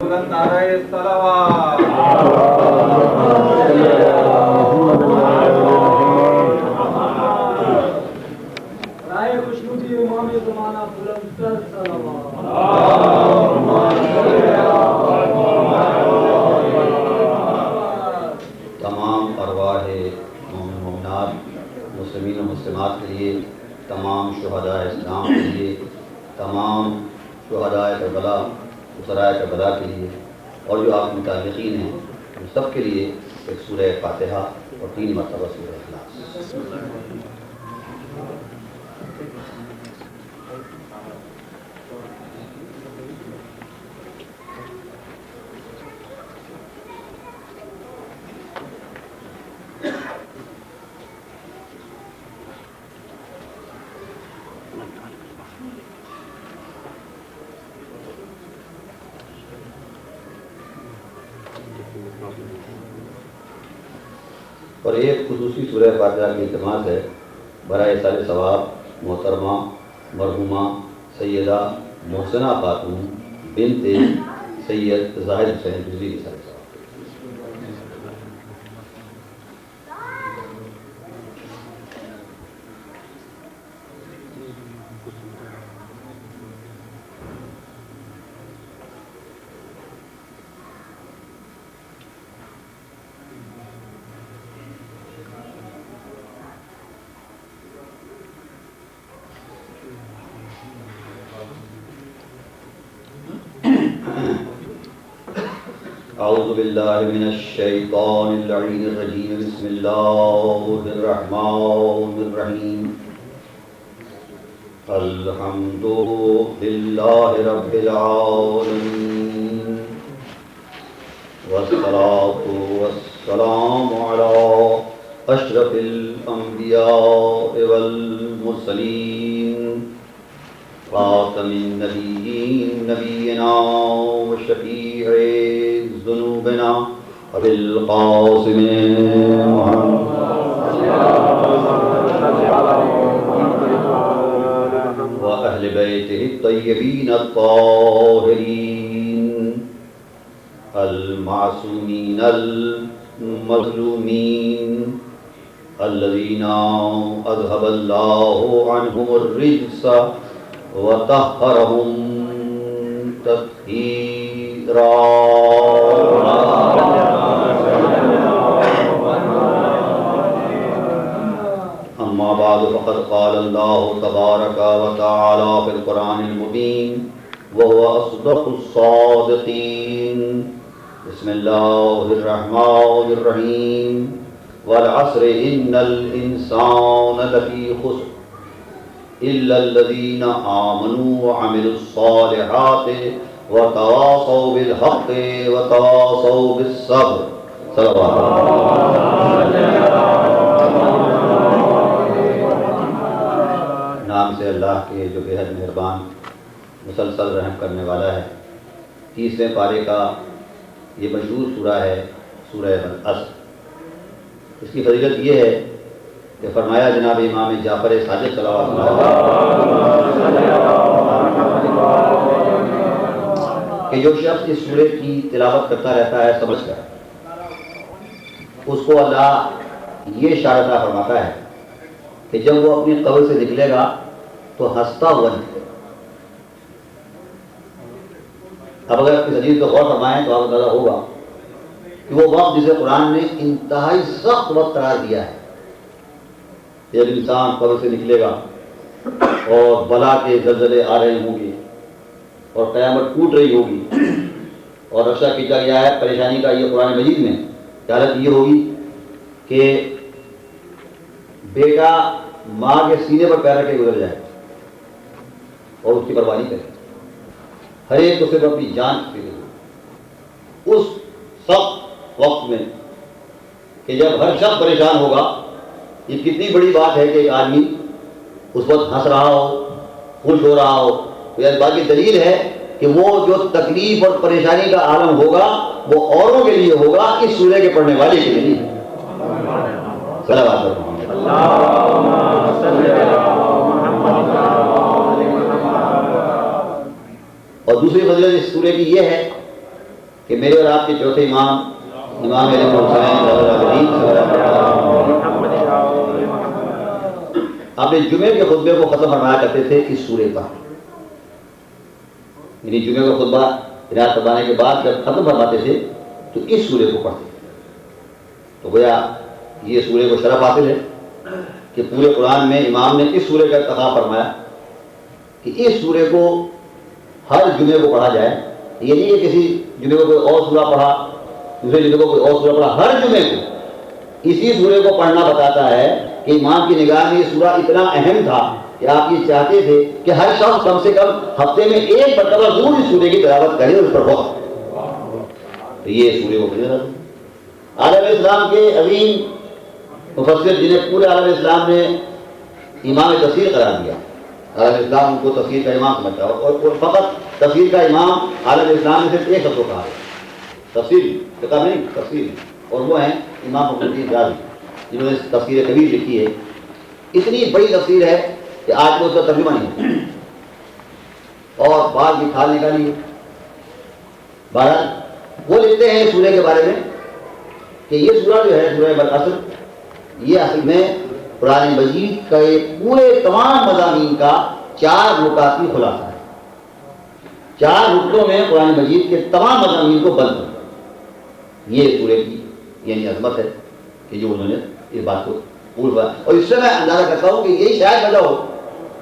نعرہ صلوات رائے خوشنودی امام زمانہ بلند تر صلوات تمام ارواح مومن مومنات مسلمین و مسلمات کے لیے، تمام شہداء اسلام کے لیے، تمام شہداء کربلا اسرائے کربلا کے لیے، اور جو آپ متعلقین ہیں ان سب کے لیے ایک سورہ فاتحہ اور 3 مرتبہ سورہ اخلاص۔ اور ایک خصوصی سورہ فاتحہ کی التماس ہے برائے سال ثواب محترمہ مرحومہ سیدہ محسنہ خاتون بنت سید زاہد حسین رضوی کی سال ثواب۔ اعوذ باللہ من الشیطان اللعین الرجیم، بسم اللہ الرحمن الرحیم، الحمد للہ رب العالمین، والصلاة والسلام علی اشرف الانبیاء والمرسلین، خاتم النبیین نبینا وشفیع ذنوبنا ابی القاسم واہل بیتہ الطیبین الطاہرین المعصومین المظلومین الذین اذهب اللہ عنہم الرجس وطہرہم تطہیرا۔ اما بعد فقد قال اللہ تبارک وتعالی فی القرآن المبین وهو اصدق الصادقین، بسم اللہ الرحمن الرحیم، والعصر ان الانسان لفی خسر الا الذین آمنوا وعملوا الصالحات وتواصوا بالحق وتواصوا بالصبر۔ صلوات نام سے اللہ کے جو بے حد مہربان مسلسل رحم کرنے والا ہے۔ 30ویں پارے کا یہ مشہور سورہ ہے سورہ العصر۔ اس کی فضیلت یہ ہے کہ فرمایا جناب امام جعفر صادق صلوات اللہ کہ جو شخص اس سورہ کی تلاوت کرتا رہتا ہے سمجھ کر، اس کو اللہ یہ اشارہ عطا فرماتا ہے کہ جب وہ اپنی قبر سے نکلے گا تو ہنستا ہوا نکلے گا۔ اب اگر اس حدیث کو غور فرمائیں تو آپ کو اندازہ ہوگا کہ وہ وقت جسے قرآن نے انتہائی سخت وقت قرار دیا ہے، جب انسان قبر سے نکلے گا اور بلا کے زلزلے آ رہے ہوں گے اور قیامت ٹوٹ رہی ہوگی اور رکشہ کھینچا گیا ہے پریشانی کا، یہ قرآن مجید میں حالت یہ ہوگی کہ بیٹا ماں کے سینے پر پیر رکھ کے گزر جائے اور اس کی پرواہ نہیں کرے، ہر ایک کو صرف اپنی جان کی فکر ہو۔ اس سخت وقت میں کہ جب ہر شخص پریشان ہوگا، یہ کتنی بڑی بات ہے کہ ایک آدمی اس وقت ہنس رہا ہو، خوش ہو رہا ہو، تو یہ بات کی دلیل ہے کہ وہ جو تکلیف اور پریشانی کا عالم ہوگا وہ اوروں کے لیے ہوگا، اس سورہ کے پڑھنے والے کے لیے نہیں۔ صلوات اور دوسری فضیلت اس سورہ کی یہ ہے کہ میرے اور آپ کے چوتھے امام امام علیہ اپنے جمعے کے خطبے کو ختم فرمایا کرتے تھے اس سورے پر، یعنی جمعے کا خطبہ ارادہ فرمانے کے بعد جب ختم فرماتے تھے تو اس سورے کو پڑھتے تھے. تو گویا یہ سورے کو شرف حاصل ہے کہ پورے قرآن میں امام نے اس سورے کا انتخاب فرمایا کہ اس سورے کو ہر جمعے کو پڑھا جائے. یہ نہیں کہ کسی جمعے کو کوئی اور سورہ پڑھا، دوسرے جمعے کو کوئی اور سورہ پڑھا، ہر جمعے کو اسی سورے کو پڑھنا بتاتا ہے کہ امام کی نگاہ میں یہ سورہ اتنا اہم تھا کہ آپ یہ چاہتے تھے کہ ہر شخص کم سے کم ہفتے میں ایک مرتبہ ضرور اس سورے کی تلاوت کرے اور اس پر وقت. تو یہ سورے کو پڑھنا تھا. عالم اسلام کے عظیم مفسر جنہیں پورے عالم اسلام نے امام تفسیر قرار دیا، عالم اسلام ان کو تفسیر کا امام سمجھتا ہے، اور فقط تفسیر کا امام عالم اسلام نے صرف ایک شخص کو کہا ہے، تفسیر فقہ نہیں تفسیر، اور وہ ہیں امام فخر الدین رازی جنہوں نے تفسیر کبیر لکھی ہے. اتنی بڑی تفسیر ہے کہ آج وہ اس کا ترجمہ نہیں ہے اور بعض کی کھال نکالی ہے. بہرحال وہ لکھتے ہیں سورہ کے بارے میں کہ یہ سورہ جو ہے سورہ والعصر، یہ اصل میں قرآن مجید کا ایک پورے تمام مضامین کا 4 نکاتی خلاصہ ہے. 4 نقطوں میں قرآن مجید کے تمام مضامین کو بند کر دیا. یہ سورہ کی یعنی عظمت ہے کہ جو انہوں نے اس بات کو پورا. اور اس سے میں اندازہ کرتا ہوں کہ یہی شاید وجہ ہو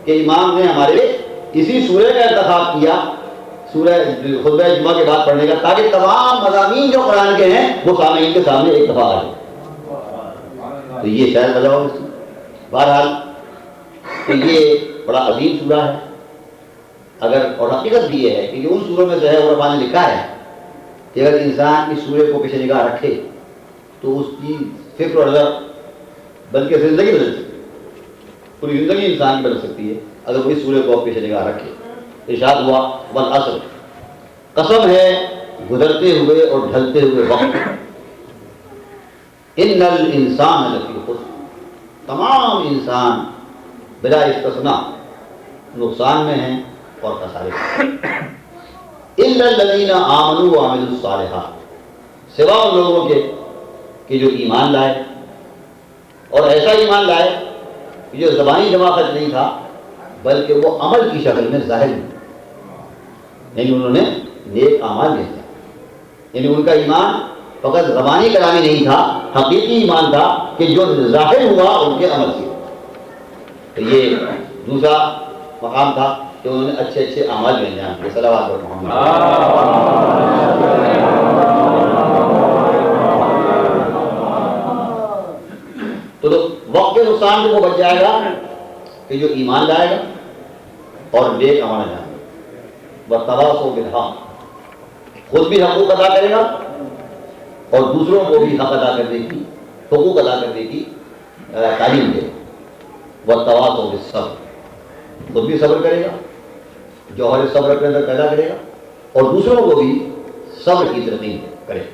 کہ امام نے ہمارے اسی سورہ کا انتخاب کیا سورہ خطبہ جمعہ کے بعد پڑھنے کا، تاکہ تمام مضامین جو قرآن کے ہیں وہ سامعین کے سامنے ایک دفعہ آ جائے. تو یہ شاید وجہ ہو. بہرحال تو یہ بڑا عظیم سورہ ہے. اگر اور حقیقت بھی یہ ہے کہ ان سوروں میں جو ہے علماء نے لکھا ہے کہ اگر انسان اس سورے کو پیش نگاہ رکھے تو اس کی فکر اور نظر بلکہ زندگی بدل سکتی ہے، پوری زندگی انسان کی بدل سکتی ہے اگر وہ اس سورے کو پیش نگاہ رکھے. ارشاد ہوا والعصر، قسم ہے گزرتے ہوئے اور ڈھلتے ہوئے وقت، ان الانسان لفی خسر، تمام انسان بلا استثناء نقصان میں ہیں اور خسارے میں. الا الذین آمنوا وعملوا الصالحات، سوا ان لوگوں کے کہ جو ایمان لائے اور ایسا ایمان لائے کہ جو زبانی جماعت نہیں تھا بلکہ وہ عمل کی شکل میں ظاہر ہوئی، یعنی انہوں نے نیک اعمال لے لیا. یعنی ان کا ایمان فقط زبانی کلامی نہیں تھا، حقیقی ایمان تھا کہ جو ظاہر ہوا ان کے عمل سے. تو یہ دوسرا مقام تھا کہ انہوں نے اچھے اچھے اعمال بھی انجام دیے. صلوات اور محمد. تو وقت کے نقصان سے وہ بچ جائے گا کہ جو ایمان لائے گا اور نیک عمل انجام دے گا. وَتَوَاصَوْا بِالْحَقِّ، خود بھی حقوق ادا کرے گا اور دوسروں کو بھی حق ادا کرنے کی، حقوق ادا کرنے کی تعلیم دے گا. وَتَوَاصَوْا بِالصَّبْرِ، خود بھی صبر کرے گا، جوہر صبر اپنے اندر پیدا کرے گا اور دوسروں کو بھی صبر کی ترغیب کرے گا.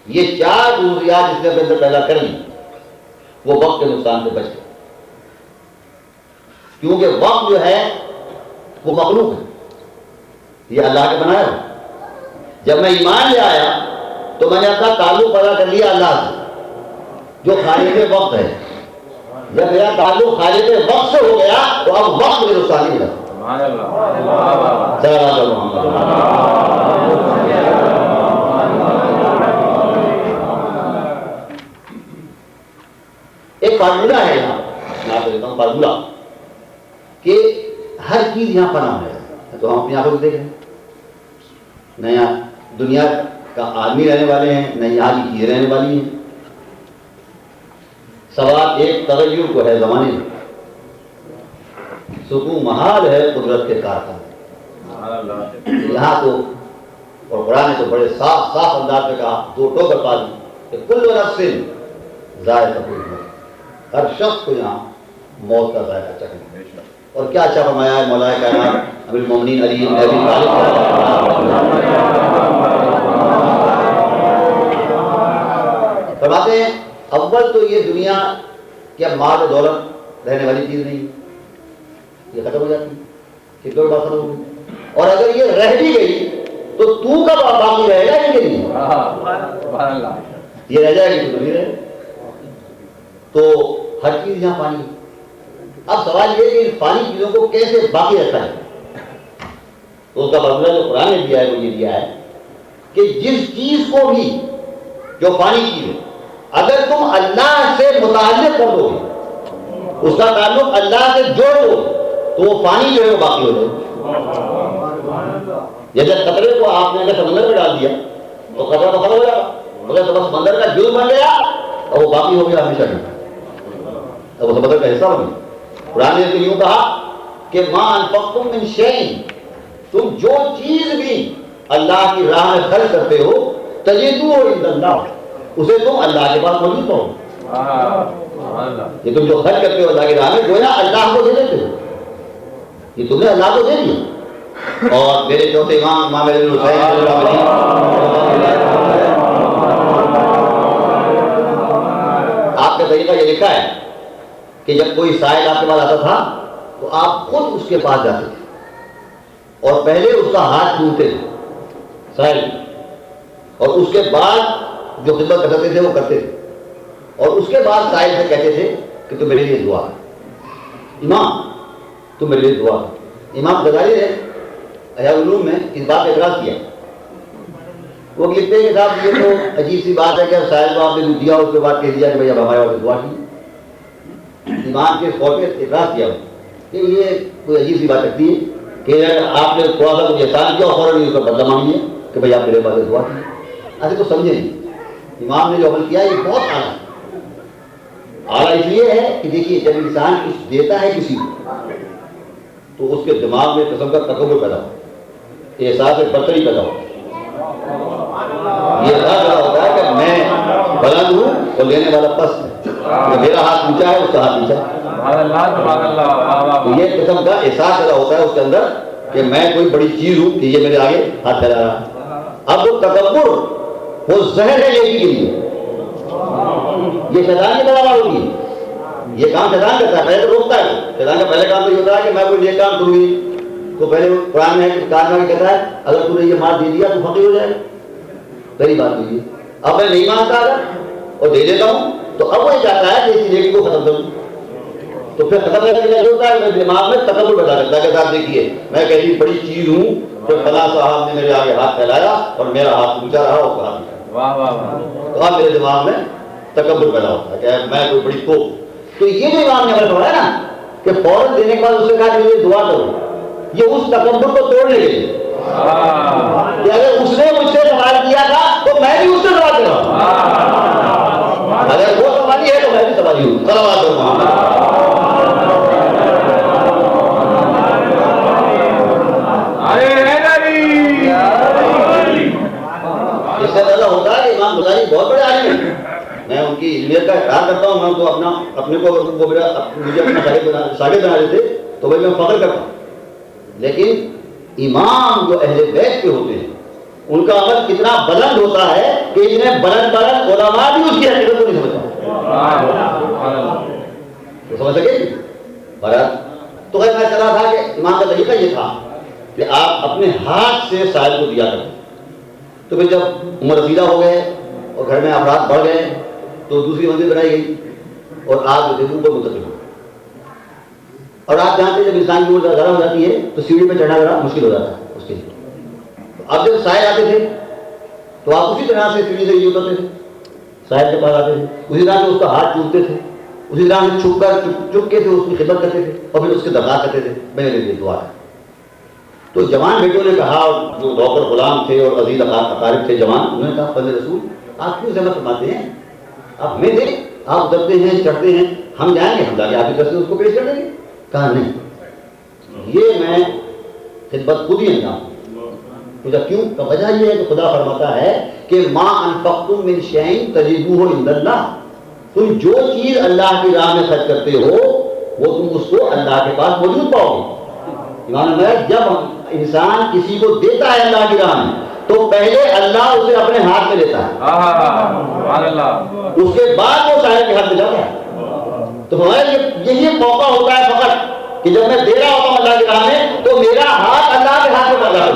یہ 4 خصوصیات جس نے اپنے اندر پیدا کر لی وہ وقت کے نقصان سے بچ گئے. کیونکہ وقت جو ہے وہ مخلوق ہے، یہ اللہ کے بنایا ہوا. جب میں ایمان لے آیا تو میں نے اپنا تعلق پیدا کر لیا اللہ سے جو خالق وقت ہے. جب میرا تعلق خالق وقت سے ہو گیا تو اب وقت مجھے نقصان نہیں ملا. ایک فارمولہ ہے یہاں، میں آپ کو دیتا ہوں فارمولہ کہ ہر چیز یہاں فنا ہے. تو ہم اپنی آنکھوں سے دیکھ رہے ہیں، نہ یہاں دنیا کا آدمی رہنے والے ہیں نہ یہاں کی چیزیں رہنے والی ہیں. سوال ایک تغیر کو ہے زمانے میں، سکون محال ہے قدرت کے کارخانے. یہاں تو اور قرآن نے تو بڑے صاف صاف انداز میں کہا، 2 ٹوک الفاظ کہ کل نفس ذائقۃ الموت، ہر شخص کو یہاں موت کا ذائقہ چکھنا. اور کیا اچھا فرمایا ہے مولا کائنات امیر المومنین علی بن ابی طالب، فرماتے ہیں اول تو یہ دنیا کیا مال و دولت رہنے والی چیز نہیں، یہ ختم ہو جاتی ہے، کتنے بات ختم ہو گئی. اور اگر یہ رہ بھی گئی تو کا باقی رہے گا ان کے لیے؟ یہ رہ جائے گی تو نہیں رہے. تو ہر چیز یہاں پانی. اب سوال یہ کہ پانی چیزوں کو کیسے باقی رکھا ہے. تو اس کا فارمولہ جو قرآن نے دیا ہے وہ یہ دیا ہے کہ جس چیز کو بھی جو پانی چیز ہے اگر تم اللہ سے متعلق کر دو گے, اس کا تعلق اللہ سے جوڑ دو, تو وہ پانی جو ہے وہ باقی ہو جائے. جیسے قطرے کو آپ نے اگر سمندر میں ڈال دیا تو قطرہ تو ختم ہو جائے گا, مگر تو سمندر کا جز بن گیا اور وہ باقی ہو گیا ہمیشہ نہیں, اب وہ سمندر کا حصہ بن گیا. قرآن نے تو یوں کہا کہ ما انفقتم من شیء, تم جو چیز بھی اللہ کی راہ میں خرچ کرتے ہو تجدوہ عند اللہ, اسے تم اللہ کے پاس موجود پاؤ. یہ تم جو خرچ کرتے ہو اللہ کی راہ میں گویا اللہ کو دے دیتے ہو, یہ تم نے اللہ کو دے دیا. اور میرے چوتھے امام امام ابن حسین آپ کا طریقہ یہ لکھا ہے کہ جب کوئی سائل آپ کے پاس آتا تھا تو آپ خود اس کے پاس جاتے تھے اور پہلے اس کا ہاتھ چومتے تھے سائل, اور اس کے بعد جو خدمت کرتے تھے وہ کرتے تھے, اور اس کے بعد سائل سے کہتے تھے کہ تم میرے لیے دعا, امام تم میرے لیے دعا. امام غزالی نے احیاء العلوم میں اس بات کا اعتراض کیا. وہ لکھتے ہیں کہ صاحب یہ تو عجیب سی بات ہے کہ سائل کو آپ نے دیا اس کے بعد کہہ دیا کہ بھائی اب ہمارے والے دعا کی. امام کے طور پہ اعتراض کیا کہ یہ کوئی عجیب سی بات لگتی ہے کہ آپ نے تھوڑا سا کچھ احسان کیا اور فوراً اس کا بدلہ مانگ لیا کہ بھائی آپ میرے والے دعا کی. ایسے تو سمجھے نہیں, امام نے جو عمل کیا یہ بہت اعلیٰ. اعلیٰ اس لیے ہے کہ دیکھیے جب انسان کچھ دیتا ہے کسی کو تو اس کے دماغ میں قسم کا تکبر پیدا ہو, احساس برتری پیدا ہو, یہ احساس پیدا ہوتا ہے کہ میں بلند ہوں اور لینے والا پست ہے, میرا ہاتھ اونچا ہے اس کا ہاتھ نیچا ہے. تو یہ قسم کا احساس پیدا ہوتا ہے اس کے اندر کہ میں کوئی بڑی چیز ہوں کہ یہ میرے آگے ہاتھ پھیلا رہا ہے. اب وہ تکبر وہ زہر ہے نیکی کے لیے, یہ شیطان کی طرح ہوگی. یہ کام شیطان کرتا ہے, پہلے تو روکتا ہے. شیطان کا پہلے کام تو یہ ہوتا ہے کہ میں کوئی نیک کام کروں گی تو پہلے قرآن میں کارنامہ کہتا ہے اگر تو نے یہ مال دے دیا تو فقیر ہو جائے گا. پہلی بات تو یہ. اب میں نہیں مانتا اگر اور دے دیتا ہوں تو اب وہ یہ چاہتا ہے کہ اس نیکی کو ختم کروں. تو پھر ختم کرنے کے لیے ہوتا ہے میرے دماغ میں تکبر پیدا کرتا ہے کہ صاحب دیکھیے میں کیسی بڑی چیز ہوں کہ فلاں صاحب نے میرے آگے ہاتھ پھیلایا اور میرا ہاتھ اونچا رہا اور کہا نہیں. تو اب میرے دماغ میں تکبر پیدا ہوتا ہے کہ میں کوئی بڑی توپ. تو یہ جو امام نے عمل کروایا نا کہ فوراً دینے کے بعد اس نے کہا کہ یہ دعا کرو, یہ اس تکبر کو توڑنے کے لیے کہ اگر اس نے مجھ سے سوال کیا تھا تو میں بھی اس سے سوال کر رہا ہوں, اگر وہ سوالی ہے تو میں بھی سوالی ہوں. صلوات محمد. اس سے پہلا ہوتا ہے کہ امام غزالی بہت بڑے عالم ہیں, میں ان کی علمیت کا اقرار کرتا ہوں, میں ان کو اپنے کو مجھے اپنا شاگرد بنا دیتے تو بھائی میں فخر کرتا ہوں. لیکن امام جو اہل بیت کے ہوتے ہیں ان کا عمل کتنا بلند ہوتا ہے کہ اتنے بلند علماء بھی اس کی حقیقت کو نہیں سمجھتا. سمجھ سکے برات. تو میں چلا تھا کہ امام کا طریقہ یہ تھا کہ آپ اپنے ہاتھ سے سائل کو دیا کرتے. تو پھر جب عمر رسیدہ ہو گئے اور گھر میں افراد بڑھ گئے تو دوسری منزل بنائی گئی اور آگ جو تھی اوپر منتقل ہو. اور آپ جانتے ہیں جب انسان کی عمر زیادہ ہو جاتی ہے تو سیڑھی پہ چڑھنا ذرا مشکل ہو جاتا ہے اس کے لیے. اب جب سائل آتے تھے تو آپ اسی طرح سے سیڑھی سے یہ اترتے تھے, سائل کے پاس آتے تھے, اسی طرح سے اس کا ہاتھ چومتے تھے, اسی طرح سے چھپ کے تھے اس کی خدمت کرتے تھے اور پھر اس کے درخواست کرتے تھے میرے لیے دعا ہے. تو جوان بیٹوں نے کہا, جو نوکر غلام تھے اور عزیز اقارب تھے جوان, انہوں نے کہا فضل رسول آپ کیوں زحمت فرماتے ہیں, آپ ہمیں دیں, آپ اترتے ہیں چڑھتے ہیں, ہم جائیں گے, ہم جا کے آپ کی طرف سے اس کو پیش کر دیں گے. کہا نہیں, یہ میں خدمت خود ہی انجام. کیوں؟ وجہ یہ ہے کہ خدا فرماتا ہے کہ ما انفقتم من شیء تجدوہ عند اللہ, تم جو چیز اللہ کی راہ میں خرچ کرتے ہو وہ تم اس کو اللہ کے پاس موجود پاؤ گے. جب انسان کسی کو دیتا ہے اللہ کی راہ میں تو پہلے اللہ اسے اپنے ہاتھ میں دیتا ہے, اس کے بعد وہ صاحب کے ہاتھ میں جاتا ہے. تو یہی موقع ہوتا ہے فقط کہ جب میں دے رہا ہوتا ہوں اللہ کی راہ میں تو میرا ہاتھ اللہ کے ہاتھ میں پڑ جاتا ہے.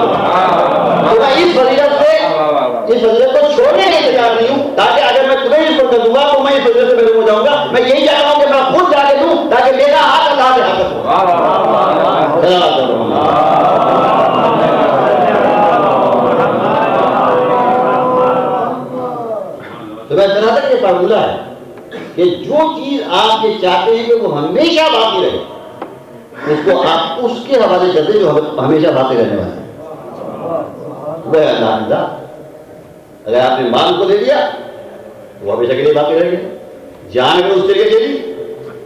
اس فضیلت سے اس فضیلت کو چھوڑنے کے لیے تیار نہیں ہوں، تاکہ اگر میں تمہیں اس پر کر دوں گا تو میں اس فضیلت سے محروم ہو جاؤں گا. میں یہی چاہتا ہوں کہ میں خود جا کے دوں تاکہ میرا ہاتھ اللہ کے حاصل ہو. تو میں اتنا تک یہ فارمولہ ہے کہ جو چیز آپ یہ چاہتے ہیں کہ وہ ہمیشہ باقی رہے، اس کو آپ اس کے حوالے کر دیں جو ہمیشہ باقی رہنے والا ہے. وہ ہے اللہ کی ذات. اگر آپ نے مال کو دے دیا وہ ہمیشہ کے لیے باقی رہے گی، جان اگر اس طریقے دے دی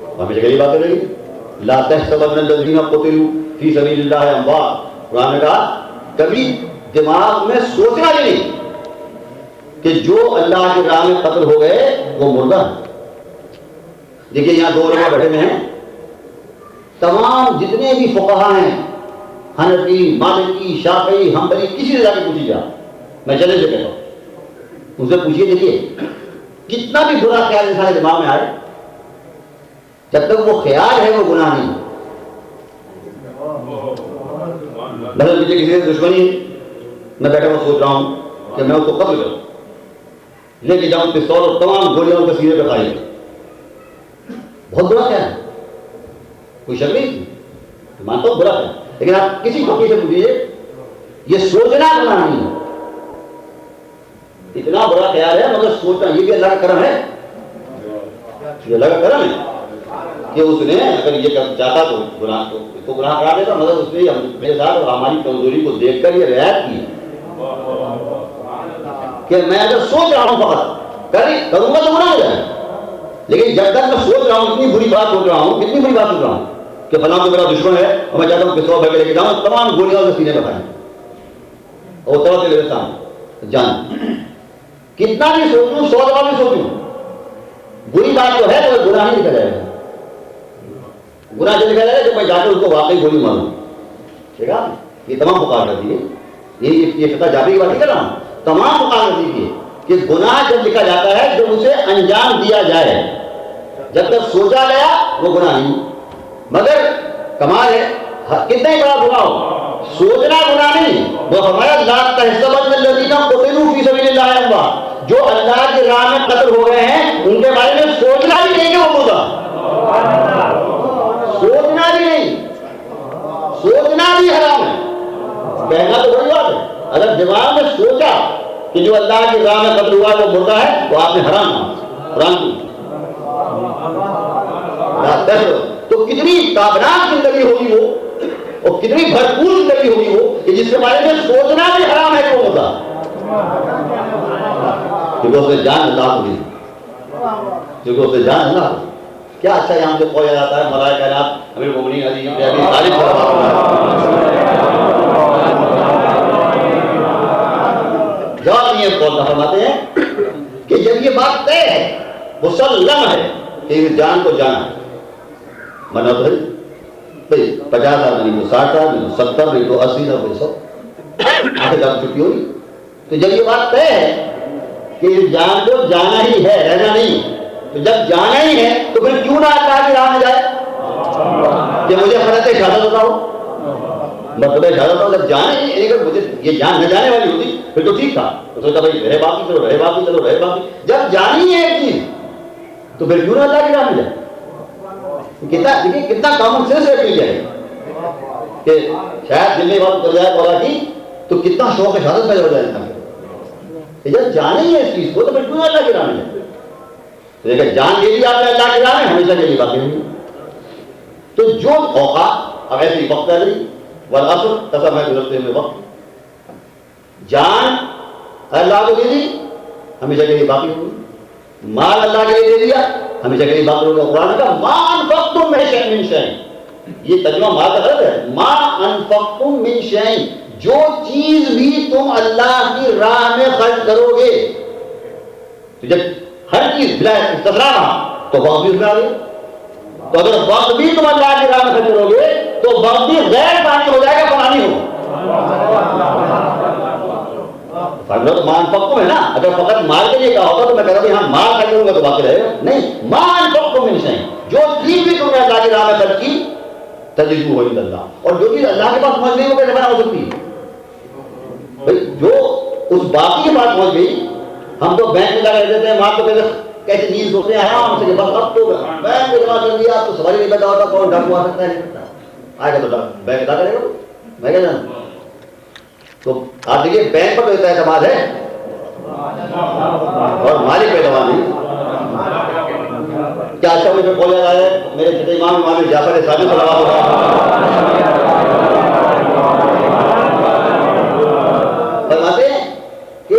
وہ ہمیشہ کے لیے باقی رہے گی. لا تحسبن الذین قتلوا فی سبیل اللہ اموات. قرآن نے کہا کبھی دماغ میں سوچنا ہی نہیں کہ جو اللہ کی راہ میں قتل ہو گئے وہ مردہ ہیں. دیکھیے یہاں دو لوگ بیٹھے ہوئے ہیں، تمام جتنے بھی فقہا ہیں، حنفی، مالکی، شافعی، حنبلی، کسی سے جا کے پوچھی جا، میں چلے سے کہتا ہوں ان سے پوچھیے. دیکھیے کتنا بھی برا خیال انسان کے دماغ میں آئے، جب تک وہ خیال ہے وہ گناہ نہیں. مطلب مجھے کسی سے دشمنی ہے، میں بیٹھا ہوں سوچ رہا ہوں کہ میں اس کو قتل کروں، لے کے جاؤں پستول اور تمام گولیاں ان کے سینے پہ کھائی. بہت برا خیال ہے، کوئی شک نہیں، مانتا ہوں برا خیال. لیکن آپ کسی فقیر سے پوچھیے یہ سوچنا گناہ نہیں ہے. اتنا بڑا خیال ہے مگر سوچنا یہ بھی اللہ کا کرم ہے، یہ اللہ کا کرم ہے کہ اس نے اگر یہ چاہتا تو گناہ کو گناہ کرا دیتا، مگر اس نے میرے ساتھ ہماری کمزوری کو دیکھ کر یہ رعایت کی کہ میں اگر سوچ رہا ہوں فقط کروں گا تو گناہ ہو جائے. لیکن جب تک میں سوچ رہا ہوں اتنی بری بات سوچ رہا ہوں، کتنی بری بات سوچ رہا ہوں کہ فلاں تو میرا دشمن ہے اور میں چاہتا ہوں پستول بھر کے لے کے جاؤں تمام گولیاں اسے سینے پہ کھائیں اور طرح سے میرے سامنے جان. کتنا بھی سوچوں، 100 دفعہ بھی سوچوں، بری بات تو ہے تو گناہ نہیں لکھا جائے گا. گناہ جو لکھا جائے گا جو میں جا کے اس کو واقعی گولی ماروں. ٹھیک ہے، یہ تمام فقہا کرتی ہے، یہ فقہ جابری کی بات نہیں کر رہا ہوں، تمام فقہا کرتی ہے کہ گناہ جب لکھا جاتا ہے جب اسے انجام دیا جائے، جب تک سوچا گیا وہ گناہ نہیں. مگر کمال ہے کتنا ہی بڑا گناہ ہو، سوچنا گناہ نہیں. وہ فرمایا لا تحسبن الذین قتلوا فی سبیل اللہ اموات، جو اللہ کی راہ میں قتل ہو گئے ہیں ان کے بارے میں سوچنا بھی نہیں کہ وہ مردہ. سوچنا بھی نہیں، سوچنا بھی حرام ہے. کہنا تو بڑی بات ہے، اگر دماغ میں سوچا کہ جو اللہ کی راہ میں قتل ہوا وہ مردہ ہے تو آپ نے حرام کہا. قرآن کی تو کتنی تابناک زندگی ہوگی وہ اور کتنی بھرپور زندگی ہوگی وہ کہ جس کے بارے میں سوچنا بھی حرام ہے کہ وہ مردہ. کیونکہ اس نے جان اللہ کو دی، کیونکہ اس نے جان اللہ کو. کیا اچھا یہاں سے پوچھا جاتا ہے ملائکہ کائنات امیر المومنین علی ابن ابی طالب جواب یہ بولنا فرماتے ہیں کہ جب یہ بات طے ہے مسلم ہے کہ اس جان کو جانا ہے، منا تو 50 سال نہیں تو 60 سال نہیں تو 70 نہیں تو 80 نہ 100 آخر جب چھٹی ہوئی. تو جب یہ بات طے ہے کہ اس جان کو جانا ہی ہے، رہنا نہیں، تو جب جانا ہی ہے تو پھر کیوں نہ اللہ کی راہ میں جائے کہ مجھے فرض شہادت ہوتا ہو. مطلب شہادت ہوتا جب جانا ہی، اگر مجھے یہ جان نہ جانے والی ہوتی پھر تو ٹھیک تھا، تو سوچا بھائی رہے باقی چلو، رہے باقی چلو، رہے باقی. جب جانی ہے ایک چیز تو پھر کیوں نہ اللہ کی راہ میں جائے. کتنا کامن سینس ہے کہ شاید دل میں بات کر جائے مولا کی تو کتنا شوق شہادت پیدا ہو جائے انسان کو. جب جانے ہی ہے اس چیز کو تو پھر کیوں نہ اللہ کی راہ میں جائے. لیکن جان لے لی آپ نے اللہ کی راہ میں، ہمیشہ کے لیے باقی نہیں. تو جو اوقات اب ایسے ہی وقت ہے نہیں والعصر قسم ہے گزرتے ہوئے وقت، جان اللہ کو دے دی ہمیشہ کے لیے باقی ہوگی، مال اللہ کے لیے دے دیا ہمیشہ کے لیے باقی ہوگا. قرآن کا ما انفقتم من شیء، یہ ترجمہ مال کا غلط ہے. ما انفقتم من شیء، جو چیز بھی تم اللہ کی راہ میں خرچ کرو گے. تو جب ہر چیز بلا استثناء تو وقت بھی اس میں آ گئی. تو اگر وقت بھی تم اللہ کی راہ میں خرچ کرو گے تو وقت بھی غیر پانی ہو جائے گا، پانی ہو. مان فقتم ہے نا، اگر فقط مال کے لیے کہا ہوتا تو میں کہتا ہوں ہاں مال خرچ کروں گا تو باقی رہے گا. نہیں، مان فقتم من شیء، جو چیز بھی تم نے اللہ کی راہ میں خرچ کی تجدوہ عند اللہ، اور جو چیز اللہ کے پاس موجود نہیں وہ کیسے بنا ہو سکتی ہے. جو اس باقی کے پاس پہنچ گئی. ہم تو بینک میں جا کر دیتے ہیں، وہاں تو کیسے نیند سوچتے ہیں آرام سے کہ بس اب تو بینک میں جمع کر دیا، اب تو سواری نہیں بیٹھا ہوتا، کون ڈاکو آ سکتا ہے؟ نہیں سکتا. آئے گا تو بینک ادا کرے گا. میں کیا جانتا. تو آپ دیکھیے بینک پر تو اتنا اعتماد ہے اور مالک پہ اعتماد نہیں. کیا اچھا مجھے بولا جا رہا ہے میرے چھٹے امام جعفر صادق صلی اللہ علیہ وسلم فرماتے ہیں کہ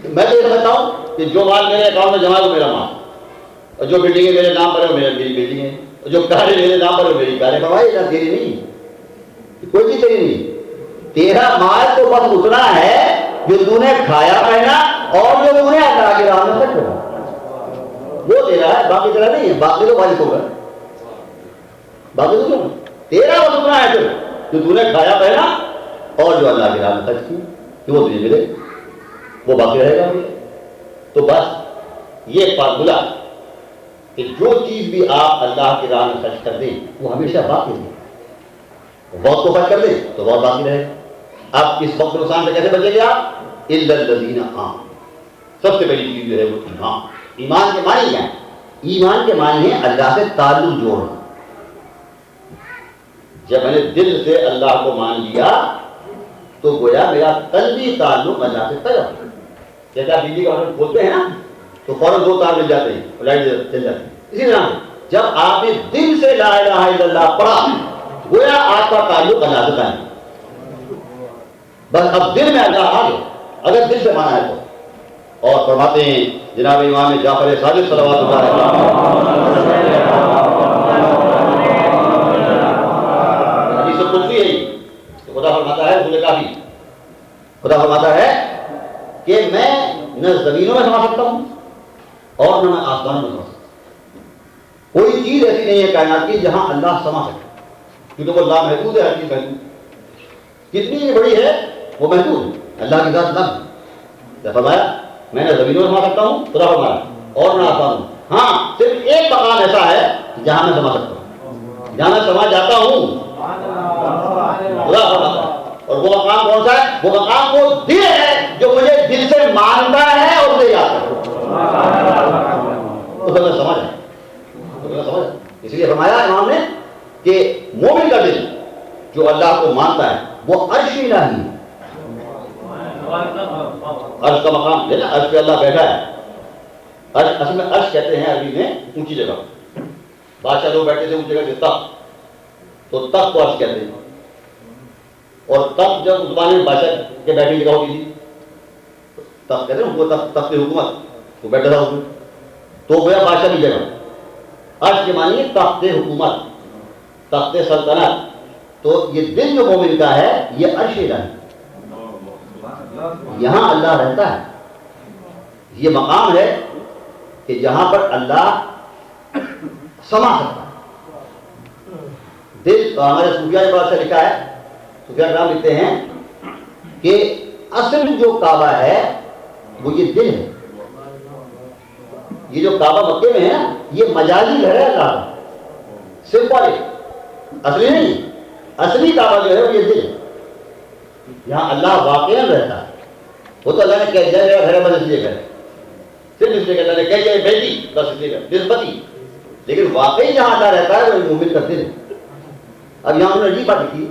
میں تو یہ سمجھتا ہوں کہ جو مال میرے اکاؤنٹ میں جمع ہے وہ میرا مال، اور جو بلڈنگیں میرے نام پر ہے وہ میری بلڈنگ ہے، اور جو کاریں میرے نام پر ہے وہ میری کاریں. فرمایا یہ تیری نہیں، کوئی چیز تیری نہیں. تیرا مال تو بس اتنا ہے جو تو نے کھایا پہنا اور جو تو نے اللہ کے راہ میں خرچ کرا، وہ تیرا ہے، باقی تیرا نہیں ہے. باقی تو مالک ہوگا، باقی تو کیوں تیرا بس اتنا ہے جو تو نے کھایا پہنا اور جو اللہ کے راہ میں خرچ کی کہ وہ تجھے ملے، وہ باقی رہے گا. تو بس یہ فارمولہ کہ جو چیز بھی آپ اللہ کی راہ میں خرچ کر دیں وہ ہمیشہ باقی رہے. بہت کو خرچ کر دیں تو بہت باقی رہے. آپ اس وقت نقصان سے کیسے بچیں گے؟ آپ الا الذین آمنوا. سب سے بڑی چیز جو ہے وہ ایمان. ایمان کے معنی کیا ہے؟ ایمان کے معنی ہے اللہ سے تعلق جوڑنا. جب میں نے دل سے اللہ کو مان لیا تو گویا میرا قلبی تعلق اللہ سے طے ہو. جیسے آپ بجلی کا بٹن کھولتے ہیں نا تو فوراً دو تار مل جاتے ہیں، لائٹ چل جاتی ہے. اسی طرح جب آپ نے دل سے لا الہ الا اللہ پڑھا گویا آپ کا تعلق اللہ سے قائم. بس اب دل میں اللہ آ گیا اگر دل سے مانا ہے تو. اور فرماتے ہیں جناب امام جعفر صادق صلوات اللہ علیہ حدیث قدسی ہے کہ خدا فرماتا ہے رسول کافی، خدا فرماتا ہے کہ میں نہ زمینوں میں سما سکتا ہوں اور نہ میں آسمانوں میں سما سکتا ہوں. کوئی چیز ایسی نہیں ہے کائنات کی جہاں اللہ سما سکے، کیونکہ وہ لامحدود ہے. ہر چیز محدود کتنی بھی بڑی ہے وہ محدود ہے. اللہ کی ذات نہ فرمایا میں نے زمینوں میں سما سکتا ہوں، خدا فرمایا، اور نہ آسمانوں میں. ہاں صرف ایک مقام ایسا ہے جہاں میں سما سکتا ہوں، جہاں میں سما جاتا ہوں خدا فرماتا ہے. اور وہ مقام کون سا ہے؟ وہ مقام وہ دل ہے جو مجھے دل سے مانتا ہے اور مجھے یاد ہے. تو میں سمجھ اس لیے فرمایا امام نے کہ مومن کا دل جو اللہ کو مانتا ہے وہ عرش الہی ہے. عرش کا مقام ہے نا، عرش پہ اللہ بیٹھا ہے. عرش اصل میں عرش کہتے ہیں عربی میں اونچی جگہ. بادشاہ لوگ بیٹھے تھے اونچی جگہ سے تخت، تو تخت کو عرش کہتے ہیں. اور تخت جب اس زمانے میں بادشاہ کے بیٹھنے کی جگہ ہوتی تھی تخت کہتے ہیں وہ تخت حکومت، وہ بیٹھا تھا اس میں تو گویا بادشاہ کی جگہ. عرش کے معنی تخت حکومت، تخت سلطنت. تو یہ دل جو مومن کا ہے یہ عرش الہی، یہاں اللہ رہتا ہے. یہ مقام ہے کہ جہاں پر اللہ سما سکتا ہے. دل ہمارے صوفیہ نے بڑا اچھا لکھا ہے. صوفیہ کرام لکھتے ہیں کہ اصل جو کعبہ ہے وہ یہ دل ہے. یہ جو کعبہ مکے میں ہے یہ مجازی گھر ہے اللہ کا، سمپل، اصلی نہیں. اصلی کعبہ جو ہے وہ یہ دل ہے، یہاں اللہ واقعا رہتا ہے. وہ تو اللہ نے کہہ دیا گھر بس اس لیے گھر، صرف اس لیے کہ اللہ نے کہہ دیا بیٹی بس اس لیے نسبتی. لیکن واقعی جہاں اللہ رہتا ہے وہ مومن کا دل ہے. اب یہاں انہوں نے عجیب بات لکھی،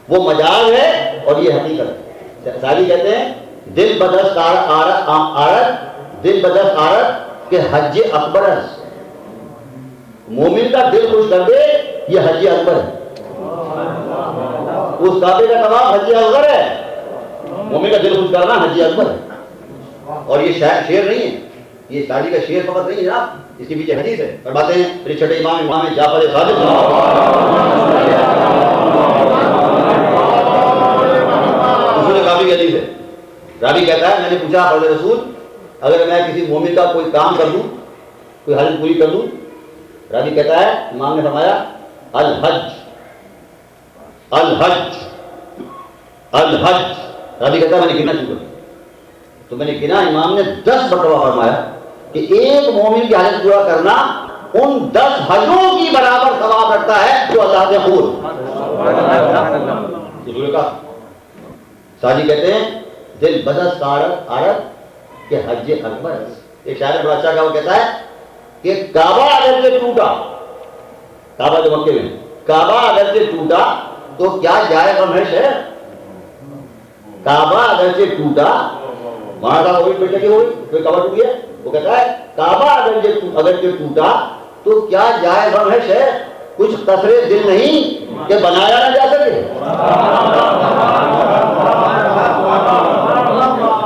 وہ مجاز ہے اور یہ حقیقت ہے. شاعری کہتے ہیں دل بدست عارت دل بدست عارت کہ حج اکبر ہے. مومن کا دل خوش کر دے یہ حج اکبر ہے. اس کعبے کا طواف حج اکبر ہے، مومن کا دل خوش کرنا حج اکبر ہے. اور یہ شعر نہیں ہے، یہ شاعری کا شعر فقط نہیں ہے جناب، اس کے پیچھے حدیث ہے. فرماتے ہیں میرے چھٹے امام جعفر صادق رسول کافی کی حدیث ہے. راوی کہتا ہے میں نے پوچھا حضرت رسول اگر میں کسی مومن کا کوئی کام کر دوں، کوئی حج پوری کر دوں، راوی کہتا ہے امام نے فرمایا الحج الحج الحج. راوی کہتا ہے میں نے گننا شروع کر، تو میں نے گنا. امام نے 10 مرتبہ فرمایا کہ ایک مومن کی حاجت پورا کرنا ان 10 حجوں کی برابر ثواب رکھتا ہے جو اللہ سے خود. ساجی کہتے ہیں دل بدست عرب کہ حج اکبر. ایک شاعر بڑا اچھا کہا، وہ کہتا ہے کہ کعبہ اگر سے ٹوٹا، کعبہ جو مکے میں، کعبہ اگر سے ٹوٹا تو کیا جائے غم ہے شہر. کعبہ اگر سے ٹوٹا، وہاں کا کوئی بیٹا کی ہوئی کوئی کعبہ ٹوٹ گیا، وہ کہتا ہے کعبہ اگر سے ٹوٹا تو کیا جائے غم ہے شہر. کچھ قصرے دل نہیں کہ بنایا نہ جا سکے.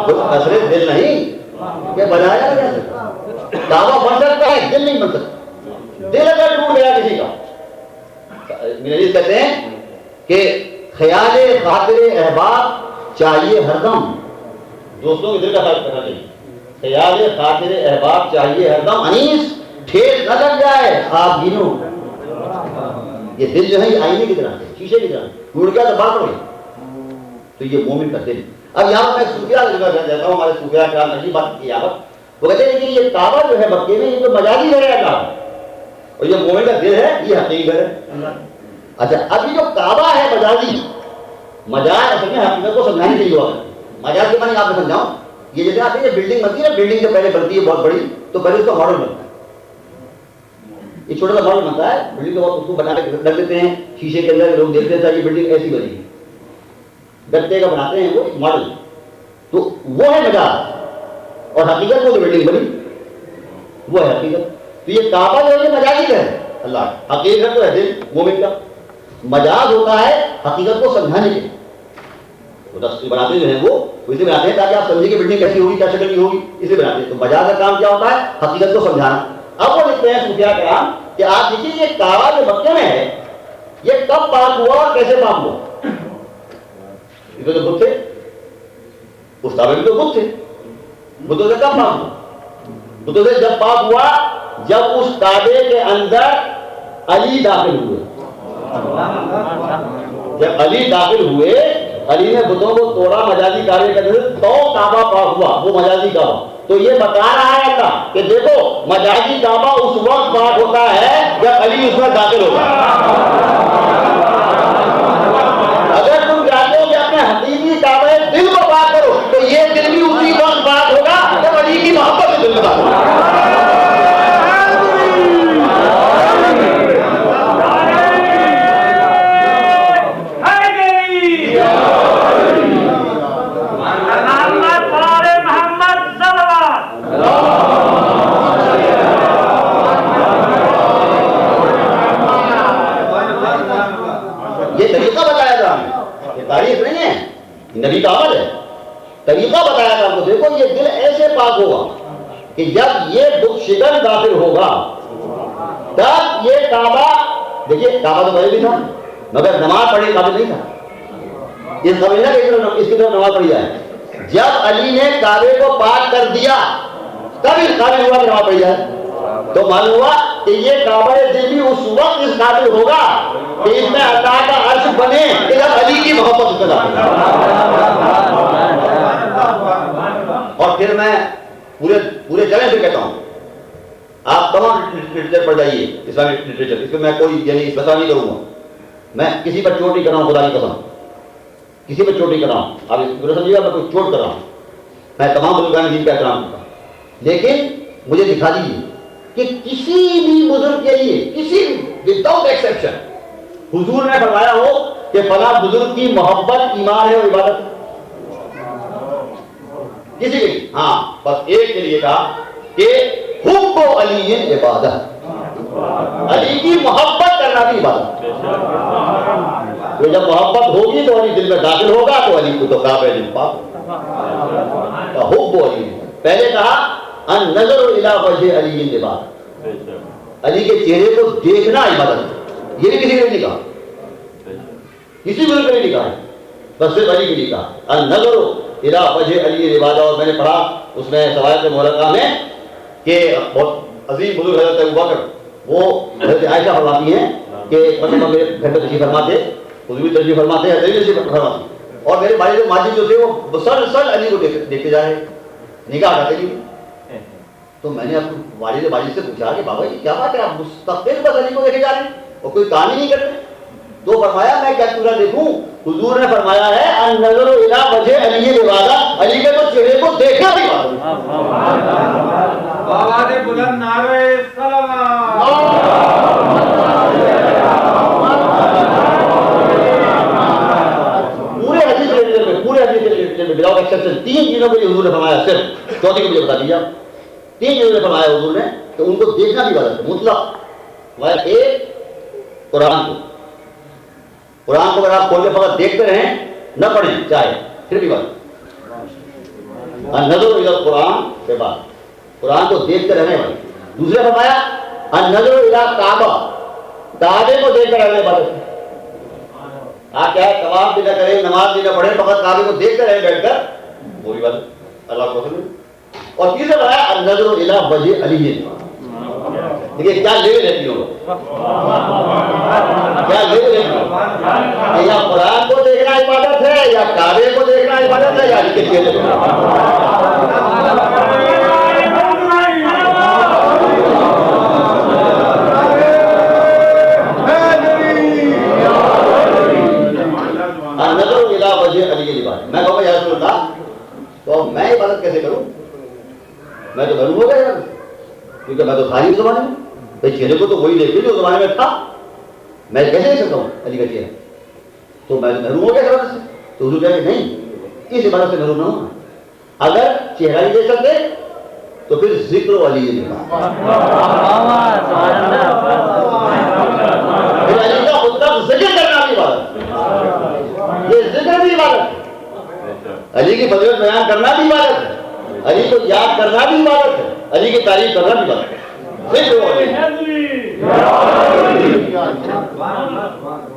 کچھ قصرے دل نہیں کہ بنایا نہ جا سکے. کعبہ بن سکتا ہے، دل نہیں بن سکتا. دل اگر ٹوٹ گیا کسی کا، میرے کہتے ہیں کہ خیال خاطر احباب چاہیے ہر دم. دوستوں کے دل کا خیال کرنا چاہیے. خیال خاطر احباب چاہیے ہر دم، انیس ٹھیک نہ لگ جائے آپ گنو. یہ دل جو ہے یہ آئینے کی طرح ہے، شیشے کی طرح. ٹوٹ گیا تو بات ہو گئی. تو یہ مومن کا دل. اب یہاں میں صوفیہ جاتا ہوں، ہمارے صوفیہ کرام عجیب بات کی یہاں پر. وہ کہتے ہیں کہ یہ کعبہ جو ہے مکے میں، یہ تو مجازی ہے اللہ، اور یہ مومن کا دل ہے یہ حقیقت ہے. اچھا اب یہ جو کعبہ ہے مجازی، مجاز اصل میں حقیقت کو سمجھانے کے لیے ہوا. مجاز کے معنی آپ کو سمجھاؤں، یہ جیسے آپ یہ بلڈنگ بنتی ہے نا، بلڈنگ جو پہلے بنتی ہے بہت بڑی، تو پہلے اس کا ماڈل بنتا ہے. یہ چھوٹا سا ماڈل بنتا ہے بلڈنگ کو، اس کو بنا کے رکھ دیتے ہیں شیشے کے اندر. لوگ دیکھتے ہیں یہ بلڈنگ ایسی بنی ہے، گتے کا بناتے ہیں وہ ماڈل. تو وہ ہے مجاز، اور حقیقت وہ جو بلڈنگ بنی وہ ہے حقیقت. تو یہ کعبہ جو ہے مجازی ہے اللہ، حقیقت تو ہے دل مومن کا. مجاز ہوتا ہے حقیقت کو سمجھانے کے. بناتے جو ہیں وہ اسے بناتے ہیں تاکہ آپ سمجھیں کہ بلڈنگ کیسی ہوگی، کیا شکل کی ہوگی، اسے بناتے ہیں. تو مجاز کا کام کیا ہوتا ہے؟ حقیقت کو سمجھانا. اب وہ لکھتے ہیں صوفیہ کرام کہ آپ دیکھیے یہ کعبہ جو مکے میں ہے یہ کب پاک ہوا اور کیسے پاک ہوا. یہ تو بت تھے، اس کعبے میں تو بت تھے. بتوں سے کب پاک ہوا؟ بتوں سے جب پاک ہوا جب اس کعبے کے اندر علی داخل ہوئے. جب علی داخل ہوئے، علی نے بتوں کو توڑا مجازی کعبے کے اندر، تو کعبہ پاک ہوا، وہ مجازی کعبہ. تو یہ بتا رہا ہے اللہ کہ دیکھو مجازی کعبہ اس وقت پاک ہوتا ہے جب علی اس میں داخل ہوتا ہے. اگر تم چاہتے ہو کہ اپنے حقیقی کعبہ دل کو پاک کرو تو یہ دل بھی اسی وقت پاک ہوگا جب علی کی محبت دل میں پاک ہوگا. تاریخ نہیں ہے، نبی کا عمل ہے. طریقہ بتایا تھا آپ کو. دیکھو یہ دل ایسے پاک ہوگا کہ جب یہ بت شکن داخل ہوگا تب یہ کعبہ، دیکھیے کعبہ تو پہلے بھی تھا مگر نماز پڑھنے قابل نہیں تھا. یہ سمجھنا کہ اس کی طرف نماز پڑھی جائے. جب علی نے کعبے کو پاک کر دیا تب اس قابل ہوا کہ نماز پڑھی جائے. تو معلوم ہوا کہ یہ کعبہ دل بھی اس وقت اس قابل ہوگا کہ اس میں اللہ کا عرش بنے کہ جب علی کی محبت اس میں داخل. اور پھر میں پورے چلیں سے کہتا ہوں، آپ تمام لٹریچر پڑھ جائیے اسلامک لٹریچر. اس میں میں کوئی یعنی بتا نہیں کروں گا، میں کسی پر چوٹ نہیں کر رہا ہوں، خدا کی قسم کسی پر چوٹ نہیں کر رہا ہوں. آپ اس سمجھیے گا میں کوئی چوٹ کر رہا ہوں. میں تمام بزرگان دین کا احترام کرتا ہوں، لیکن مجھے دکھا دیجیے کہ کسی بھی بزرگ کے لیے، کسی بھی وداؤٹ ایکسیپشن حضور نے فرمایا ہو کہ فلاں بزرگ کی محبت ایمان ہے اور عبادت. کسی کے لیے ہاں بس ایک کے لیے کہا کہ حب علی عبادت، علی کی محبت کرنا بھی عبادت. تو جب محبت ہوگی تو علی دل میں داخل ہوگا تو علی کو تو کعبہ دل پاک. حب علی، پہلے کہا ان نظر الی وجہ علی عبادت، علی کے چہرے کو دیکھنا عبادت. یہ بھی کسی نے نہیں کہا، کسی بزرگ نے نہیں کہا، بس صرف علی کے لیے کہا ان نظر الی وجہ علی عبادت. اور میں نے پڑھا اس میں سوایت مورخہ میں کہ بہت عظیم بزرگ حضرت ابوبکر، وہ حضرت عائشہ فرماتی ہیں کہ مطلب میرے گھر میں تشریف فرماتے، حضور بھی تشریف فرماتے ہیں، حضرت تشریف فرماتے، اور میرے بھائی جو ماجد جو تھے وہ مسلسل علی کو دیکھتے جا رہے، نگاہ ہٹاتے نہیں. تو میں نے اپنے والد سے پوچھا کہ بابا جی کیا بات ہے، آپ مستقبل بس علی کو دیکھے جا رہے ہیں اور کوئی کام ہی نہیں کرتے. تو فرمایا میں کیا چورا دیکھوں؟ حضور نے فرمایا ہے النظر الی وجہ علی عبادت، علی کے تو چہرے کو دیکھنا بھی عبادت۔ آواز بلند نعرہ صلوات۔ پورے حدیث میں بلاؤ ایکسپشن 3 چیزوں کے لیے حضور نے فرمایا، صرف چوتھی کو مجھے بتا دیجیے آپ۔ 3 چیزوں نے فرمایا حضور نے کہ ان کو دیکھنا بھی عبادت ہے مطلق۔ ایک قرآن کو اگر آپ کھول کے فقط دیکھتے رہیں نہ پڑھیں چاہے پھر بھی بات النظر الی القرآن کے بعد قرآن کو دیکھتے رہنے والی۔ دوسرے فرمایا النظر الی کعبہ، کعبے کو دیکھ کر رہنے والے۔ آپ کیا ہے طواف بھی نہ کریں نماز بھی نہ پڑھیں فقط کعبے کو دیکھتے رہیں بیٹھ کر، وہی بات اللہ کو پسند۔ اور تیسرے فرمایا النظر الی وجہ علی۔ دیکھیے کیا لیول ہے تینوں کا، کیا لیول ہے؟ یا قرآن کو دیکھنا عبادت ہے، یا کعبے کو دیکھنا عبادت ہے، یا علی کے چہرے کو۔ النظر الی وجہ علی عبادت۔ میں کہوں گا یا رسول اللہ تو میں عبادت کیسے کروں؟ میں تو محروم ہو گیا یار، کیونکہ میں تو خالی زمانے میں بھائی چہرے کو تو وہی دیکھے جو زمانے میں تھا، میں کیسے دیکھ سکتا ہوں علی کا چہرہ؟ تو میں محروم ہو گیا عبادت سے۔ تو حضور کہا کہ نہیں، اس عبادت سے محروم نہ ہونا۔ اگر چہرہ نہیں دیکھ سکتے تو پھر ذکر علی پھر علی کا خود کا ذکر کرنا بھی عبادت، یہ ذکر بھی عبادت ہے۔ علی کی فضیلت بیان کرنا بھی عبادت ہے، علی کو یاد کرنا بھی عبادت ہے، علی کی تعریف کرنا بھی عبادت ہے۔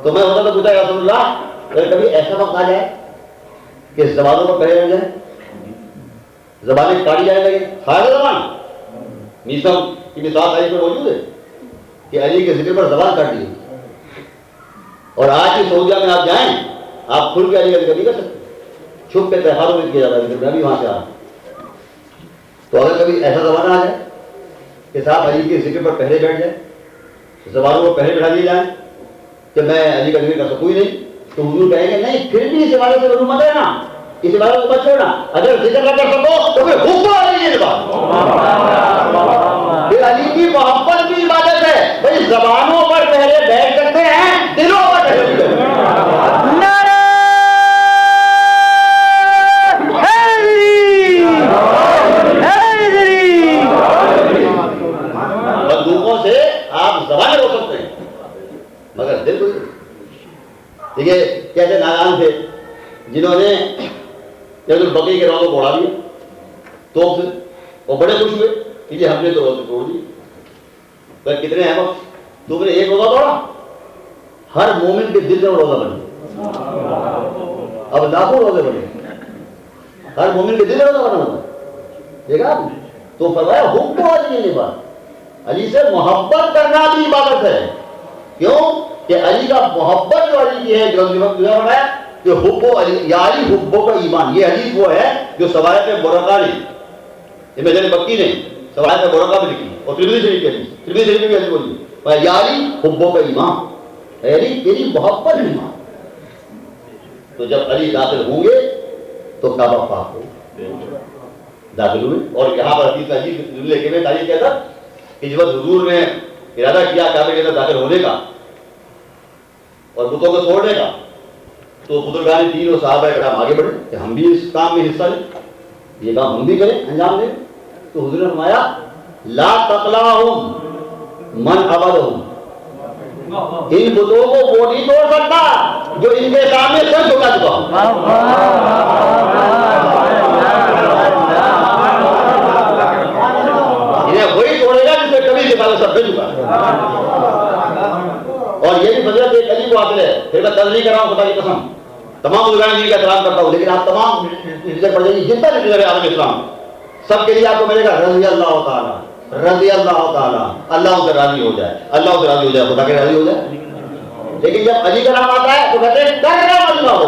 تو میں ہوتا تو پوچھا یا رسول اللہ اگر کبھی ایسا وقت آ جائے کہ زبانوں پر پہلے رہ جائیں، زبانیں کاٹی جانے لگے، خیر زبان میسم کی مثال علی پر موجود ہے کہ علی کے ذکر پر زبان کاٹ دی۔ اور آج کی سعودیہ میں آپ جائیں، آپ کھل کے علی کا ذکر نہیں کر سکتے، چھپ کے تہواروں میں کیا جاتا ہے ذکر، میں بھی وہاں سے آ رہا ہوں۔ تو اگر کبھی ایسا زمانہ آ جائے کہ صاحب علی کے ذکر پر پہلے بیٹھ جائیں، زبانوں کو پہلے بٹھا دیے جائیں کہ میں علی کا ذکر کر سکوں ہی نہیں، تو حضور کہیں گے نہیں پھر بھی اس عبادت سے ضرور مت رہنا، اس عبادت کو مت چھوڑنا۔ اگر ذکر نہ کر سکو تو پھر حب علی یہ بات، پھر علی کی محبت کی عبادت ہے۔ بھائی زبانوں پر پہلے بیٹھ سکتے ہیں، دلوں پر پہلے بیٹھ سکتے ہیں۔ بندوقوں سے آپ زبانیں روک سکتے ہیں مگر دل کو نہیں۔ دیکھیے کیسے نادان تھے جنہوں نے عید البقیع کے روزوں کو اڑا دیا توپ سے، اور بڑے خوش ہوئے کہ یہ ہم نے تو روزے توڑ دی۔ پر کتنے ہیں وقت تم نے ایک روزہ توڑا، ہر مومن کے دل میں روزہ بنے، اب لاکھوں روزے بنے، ہر مومن کے دل میں روزہ بنا ہوتا دیکھا آپ نے؟ تو فرمایا حب علی یہ بات، علی سے محبت کرنا بھی عبادت ہے۔ کیوں کہ علی کا محبت جو علی کی ہے، جو بنایا کہ حب علی یا علی حبوں کا ایمان، یہ حدیث وہ ہے جو سوایت برقہ نے امام بکی نے سوایت برقہ میں لکھی، اور ترمذی شریف کی حدیث، ترمذی شریف کی حدیث بولی یا علی حبوں کا ایمان، علی تیری محبت ایمان۔ تو جب علی داخل ہوں گے تو کعبہ پاک ہو داخل ہوئے۔ اور یہاں پر حدیث عجیب جملے کے تاریخ کیا تھا کہ جب حضور نے ارادہ کیا کعبے کے اندر داخل ہونے کا اور بتوں کو چھوڑنے کا، تو بزرگان دین اور صحابہ کرام آگے بڑھے کہ ہم بھی اس کام میں حصہ لیں، یہ کام ہم بھی کریں، انجام دیں۔ تو حضور نے فرمایا لا تقلعہم من عبدہم، ان بتوں کو وہ نہیں توڑ سکتا جو ان کے سامنے سر جھکا چکا ہو۔ انہیں وہی توڑے گا جس نے کبھی دکھا سب پہ جھکا۔ اور یہ بھی فضیلت ایک علی کو حاصل ہے۔ پھر میں تذکرہ کر رہا ہوں خدا کی قسم، تمام بزرگان دین کا احترام کرتا ہوں، لیکن آپ تمام ہجرت پڑھ جائیے، جتنا بھی ہجرت ہے عالم اسلام سب کے لیے آپ کو ملے گا رضی اللہ تعالیٰ، رضی اللہ تعالیٰ، اللہ ان سے راضی ہو جائے، اللہ ان سے راضی ہو جائے، خدا کے راضی ہو جائے۔ لیکن جب علی کا نام آتا ہے تو کہتے ہیں کرم اللہ ہو،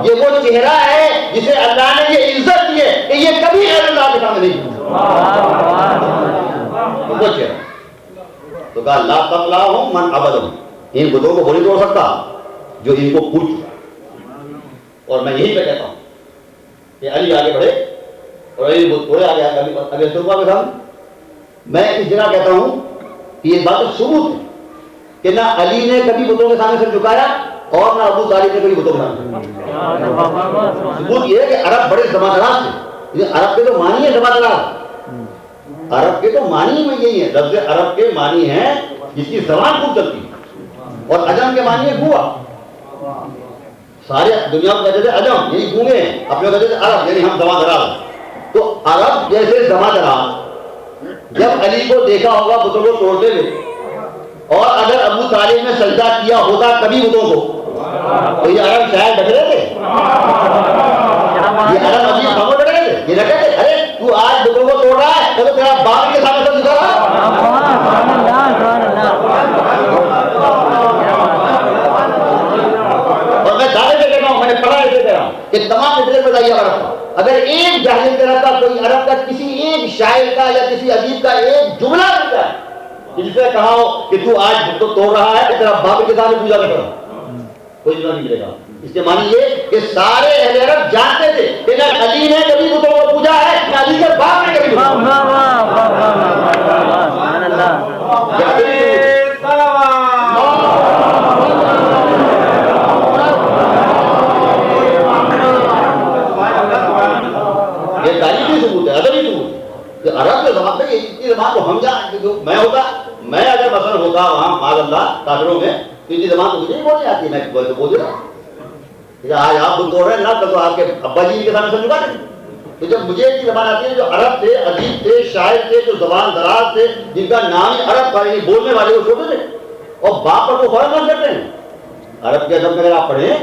یہ وہ چہرہ ہے جسے اللہ نے یہ عزت دی ہے کہ یہ کبھی غیر اللہ کے سامنے نہیں وہ چہرہ۔ تو کہا لا تقلعہم من عبدہم، ان بتوں کو نہیں توڑ سکتا جو ان کو پوچھ چکا. اور میں یہی پہ کہتا ہوں کہ علی آگے بڑھے اور علی بت توڑے آگے اگلے صبح میں ہم. میں اس جگہ کہتا ہوں کہ یہ بات ثبوت ہے کہ نہ علی نے کبھی بتوں کے سامنے سر جھکایا اور نہ ابو طالب نے کبھی بتوں کے سامنے. ثبوت یہ ہے کہ عرب بڑے زبان دراز تھے. عرب کے تو معنی ہے زبان دراز. عرب کے تو معنی میں یہی ہے. لفظ عرب کے معنی ہے جس کی زبان خوب چلتی ہے اور عجم کے معنی ہے گوا. سارے دنیا کو کہتے تھے عجم یعنی گونگے ہیں, اپنے کہتے تھے عرب یعنی ہم زبان دراز. تو عرب جیسے زبان دراز جب علی کو دیکھا ہوگا بتوں کو توڑتے ہوئے اور اگر ابو طالب نے سجدہ کیا ہوتا کبھی بتوں کو تو یہ عرب شاید ڈک رہے تھے, یہ عرب ابھی خاموش ڈک رہے تھے. یہ نہ کہتے ارے تو آج بتوں کو توڑ رہا ہے تو تیرا باپ کے سامنے سر جھکا رہا ہے. اور میں دعوے سے کہتا ہوں, میں نے پڑھا اسے کہہ رہا ہوں کہ تمام فطرت بتائیے عرب کا اگر ایک جاہل طرح کا کوئی عرب کا کسی ایک شاعر کا یا کسی ادیب کا ایک جملہ ملتا ہے جس نے کہا ہو کہ تو آج بت توڑ رہا ہے تیرا باپ کے سامنے پوجا کر رہا, کوئی جملہ نہیں ملے گا. اس کے معنی یہ کہ سارے اہل عرب جانتے تھے کہ نہ علی نے کبھی بتوں کو پوجا ہے نہ علی کے باپ نے کبھی پوجا. یہ تاریخی ثبوت ہے, ادبی ثبوت ہے کہ عرب کے زبان میں اتنی زبان کو ہم جان. میں ہوتا, میں اگر مثلا ہوتا وہاں معاذ اللہ کافروں میں تو اتنی زبان تو مجھے نہیں بولنی آتی, میں تو بول دے رہا آج آپ بت توڑ رہے ہیں نہ تو آپ کے ابا جی کے سامنے سر جھکا دیں. تو جب مجھے اتنی زبان آتی ہے جو عرب تھے, ادیب تھے, شاعر تھے, جو زبان دراز تھے, جن کا نام ہی عرب تھا, یعنی بولنے والے وہ چھوٹے تھے اور باپ پر وہ فوراً نام کرتے ہیں. عرب کے ادب میں اگر آپ پڑھیں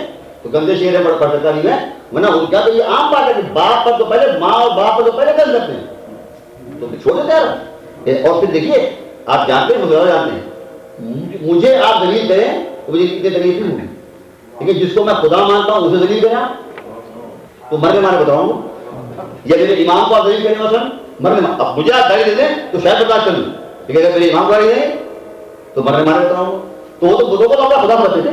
تو گندے شعر میں پڑھ سکتا نہیں ہے, ورنہ ان کا تو یہ عام بات ہے کہ باپ پر تو پہلے ماں اور باپ پر تو پہلے گند کرتے ہیں. تو چھوڑ دیتے ہیں. اور پھر دیکھیے آپ جانتے ہیں, مجھے جانتے ہیں, مجھے آپ دلیل کریں تو مجھے کتنی تکلیف نہیں ہوگی, لیکن جس کو میں خدا مانتا ہوں اسے دلیل کریں تو مرنے مارے بتاؤں گا, یا میرے امام کو آپ دلیل کریں مثلا مرنے, اب مجھے آپ دلیل دے دیں تو شاید برداشت کر لوں, لیکن اگر میرے امام کو دلیل دیں تو مرنے مارے بتاؤں گا. تو وہ تو بدھوں کو اپنا خدا سمجھتے تھے,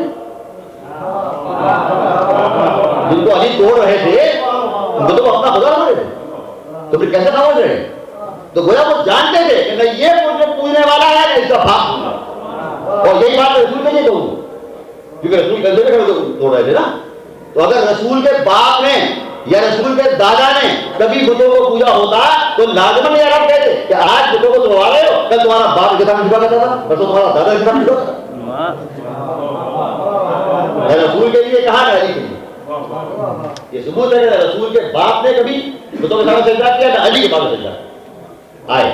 جن کو علی توڑ رہے تھے ان کو تو اپنا خدا سمجھتے تھے, تو پھر کیسے سمجھ رہے ہیں؟ تو گویا وہ جانتے تھے کہ نہ یہ مجھے پوجنے والا ہے نہ اس کا باپ. اور یہی بات رسول میں نہیں کہوں کیونکہ رسول کیسے بھی توڑ رہے تھے نا. تو اگر رسول کے باپ نے یا رسول کے دادا نے کبھی بتوں کو پوجا ہوتا تو لازمن یہ عرب کہتے کہ آج بتوں کو توڑا رہے ہو, کل تمہارا باپ کے سامنے جھکا کرتا تھا, پرسوں تمہارا دادا کے سامنے جھکا تھا. رسول کے لیے کہا علی کے لیے یہ ثبوت ہے کہ رسول کے باپ نے کبھی بتوں کے سامنے سجدہ کیا نہ علی کے باپ نے سجدہ آئے.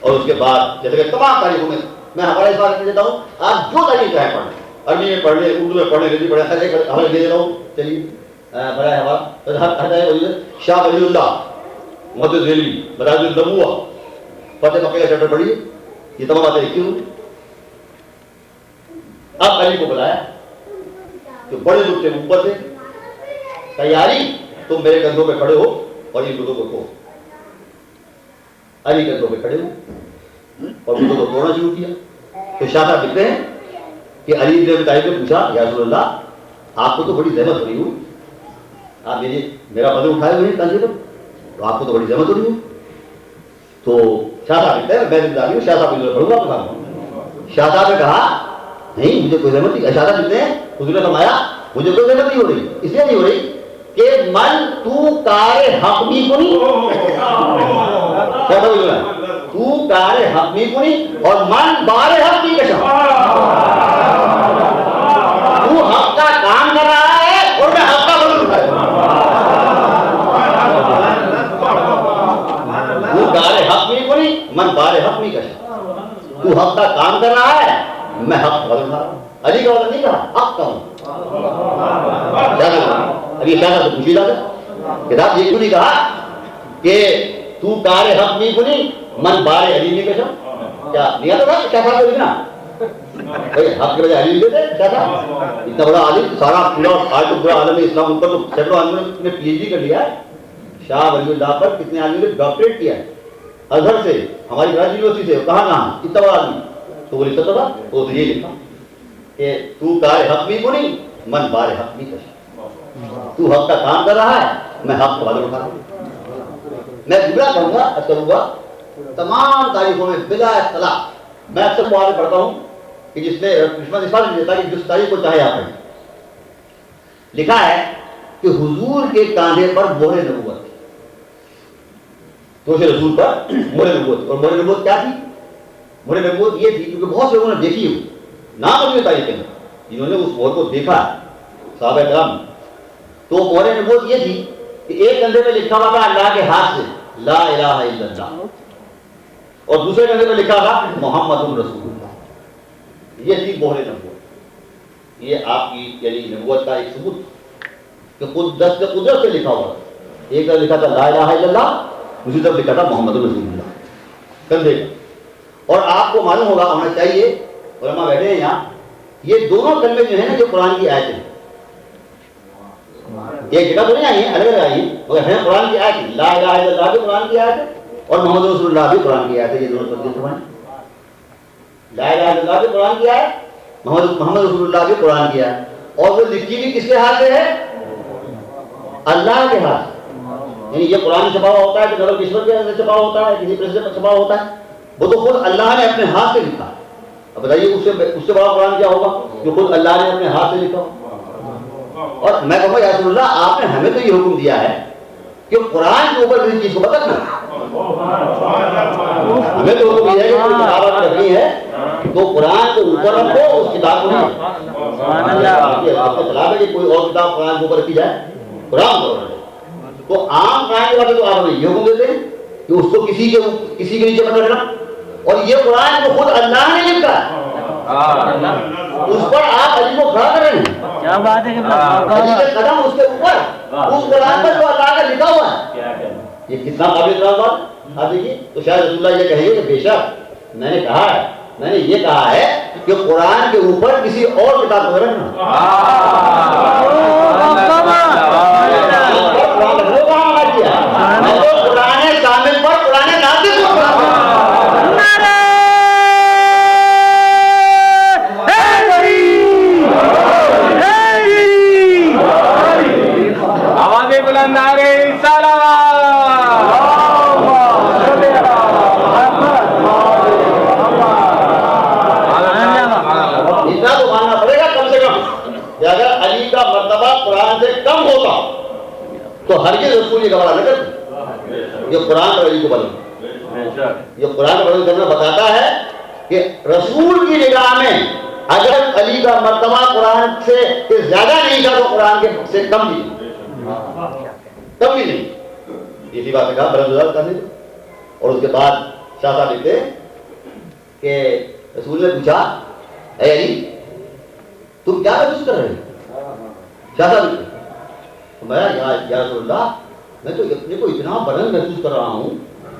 اور اس کے بعد جیسے کہ تمام تاریخوں میں ہمارا اس بات دیتا ہوں, آپ جو تاریخ ہے پڑھیں, عربی میں پڑھ لیں, اردو میں پڑھ لیں, ہندی پڑھیں, ہر ایک حوالے دے رہا ہوں. چلیے بڑا حوالہ شاہ ولی اللہ محدث دہلوی براز النبوہ فتح مکہ کا چیپٹر پڑھیے, یہ تمام باتیں لکھی ہوں. اب علی کو بلایا کہ بڑے دکھ سے اوپر سے تیاری, تم میرے کندھوں پہ کھڑے ہو اور ان بتوں کو توڑو. علی کندھوں پہ کھڑے ہو اور بتوں کو توڑنا شروع کیا. تو شاہ صاحب لکھتے ہیں کہ علی بن ابی طالب نے پوچھا یا رسول اللہ آپ کو تو بڑی زحمت ہو رہی ہوں, آپ میرا بدن اٹھائے ہوئے ہیں کندھے پر, تو آپ کو تو بڑی زحمت ہو رہی ہوں. تو شاہ صاحب لکھتے ہیں, میں ذمہ داری ہوں, شاہ صاحب پڑھوں گا آپ. شاہ صاحب نے کہا نہیں مجھے کوئی زحمت نہیں. شاہ صاحب لکھتے ہیں حضور نے فرمایا مجھے کوئی زحمت نہیں ہو رہی, اس لیے نہیں ہو رہی کہ من تو کار حق بھی کنی, تو کار حق بھی کنی اور من بار حق بھی کشا. تو حق کا کام کر رہا ہے اور میں حق کا بدل اٹھا رہا ہوں. تو کار حق بھی کنی من بار حق بھی کشا. تو حق کا کام کر رہا ہے میں حق بدل اٹھا رہا ہوں. علی کا بدل نہیں کہا, حق کا ہوں. ابھی کیا تھا پوچھی جاتا کتاب یہ کیوں نہیں کہا کہ تو کار حق نہیں کنی من بار علی نہیں کشا. کیا نہیں آتا تھا کیا تھا تو لکھنا حق کے بجائے علی لیتے کیا تھا. اتنا بڑا عالم سارا پورا آج تو پورا عالم اسلام ان پر تو سینکڑوں عالموں نے پی ایچ ڈی کر لیا ہے. شاہ ولی اللہ پر کتنے عالموں نے ڈاکٹریٹ کیا ہے, ازہر سے, ہماری کراچی یونیورسٹی سے, کہاں اتنا بڑا آدمی. تو وہ لکھتا تھا وہ یہ لکھا کہ تو کار حق بھی نہیں من بار حق بھی کر، تو حق کا کام کر رہا ہے، میں حق کا بدل اٹھا رہا ہوں۔ میں جملہ کہوں گا کروں گا تمام تاریخوں میں بلا اختلاف، میں اکثر معاہدے پڑھتا ہوں کہ جس نے قسمت اس بات نہیں دیتا کہ جس تاریخ کو چاہے آپ پڑھیں، لکھا ہے کہ حضور کے کاندھے پر مہر نبوت، تو رسول پر مہر نبوت، اور مہر نبوت کیا تھی؟ مہر نبوت یہ تھی کیونکہ بہت سے لوگوں نے دیکھی ہو نام اپنی تاریخ کے اندر جنہوں نے اس مہر کو دیکھا صحابہ کرام، تو مہر نبوت یہ تھی کہ ایک کندھے پہ لکھا ہوا تھا اللہ کے ہاتھ سے لا الہ الا اللہ، اور دوسرے کندھے پہ لکھا تھا محمد رسول اللہ، یہ تھی مہر نبوت۔ یہ آپ کی یعنی نبوت کا ایک ثبوت کہ خود دست قدرت سے لکھا ہوا تھا، ایک طرف لکھا تھا لا الہ الا اللہ، دوسری طرف لکھا تھا محمد رسول اللہ کندھے کا۔ اور آپ کو معلوم ہونا چاہیے، علماء بیٹھے ہیں یہاں، یہ دونوں کلمے جو ہیں نا جو قرآن کی آیتیں ہیں، ایک جگہ تو نہیں آئی ہیں، الگ الگ آئی ہیں مگر ہیں قرآن کی آیت، لا الہ الا اللہ بھی قرآن کی آیت ہے اور محمد رسول اللہ بھی قرآن کی آیت ہے، یہ دونوں تبدیل سمجھیں، لا الہ الا اللہ بھی قرآن کی آیت، محمد رسول اللہ بھی قرآن کی آیت، اور وہ لکھی بھی کس کے ہاتھ سے ہے؟ اللہ کے ہاتھ سے۔ یعنی یہ قرآن چھپا ہوا ہوتا ہے کہ نظر کشور کے اندر چھپا ہوتا ہے، کسی پریس میں چھپا ہوتا ہے، وہ تو خود اللہ نے اپنے ہاتھ سے لکھا۔ اب بتائیے اس سے بڑا قرآن کیا ہوگا جو خود اللہ نے اپنے ہاتھ سے لکھا ہو۔ اور میں کہوں گا یا رسول اللہ آپ نے ہمیں تو یہ حکم دیا ہے کہ قرآن کے اوپر کسی چیز کو مت رکھنا، ہمیں تو حکم یہ ہے کہ کوئی کتاب آپ رکھنی ہے تو قرآن کو اوپر رکھو، اس کتاب کو نہیں۔ خلاف ہے کہ کوئی اور کتاب قرآن کے اوپر رکھی جائے، قرآن کو رکھو۔ تو عام قرآن کے بارے تو آپ ہمیں یہ حکم دیتے ہیں کہ اس کو کسی کے نیچے مت رکھنا، اور یہ قرآن کو خود اللہ نے لکھا ہے، اس پر آپ علی کو کھڑا کر رہے ہیں، کیا بات ہے کہ علی کے قدم اس کے اوپر، اس قرآن پر جو اللہ کا لکھا ہوا ہے، یہ کتنا قابل احترام بات ہے۔ آپ دیکھیے تو شاید رسول اللہ یہ کہیں گے کہ بے شک میں نے کہا ہے، میں نے یہ کہا ہے کہ قرآن کے اوپر کسی اور کتاب کو رکھنا، میں تو قرآن کامل پر قرآن نازل کو بلند نعرہ سلام۔ اتنا تو ماننا پڑے گا کم سے کم کہ اگر علی کا مرتبہ قرآن سے کم ہوتا تو ہرگز رسول یہ گوارا نہ کرتے۔ یہ قرآن اور علی کو بدل، یہ قرآن کو بدل کرنا بتاتا ہے کہ رسول کی نگاہ میں اگر علی کا مرتبہ قرآن سے زیادہ نہیں تھا تو قرآن کے سے کم بھی کم بھی نہیں، اسی بات نے کہا بلند کرنے دو۔ اور اس کے بعد شاہ صاحب لکھتے کہ رسول نے پوچھا اے علی تم کیا محسوس کر رہے ہو؟ شاہ صاحب لکھتے میں یا رسول اللہ میں تو اپنے کو اتنا بلند محسوس کر رہا ہوں،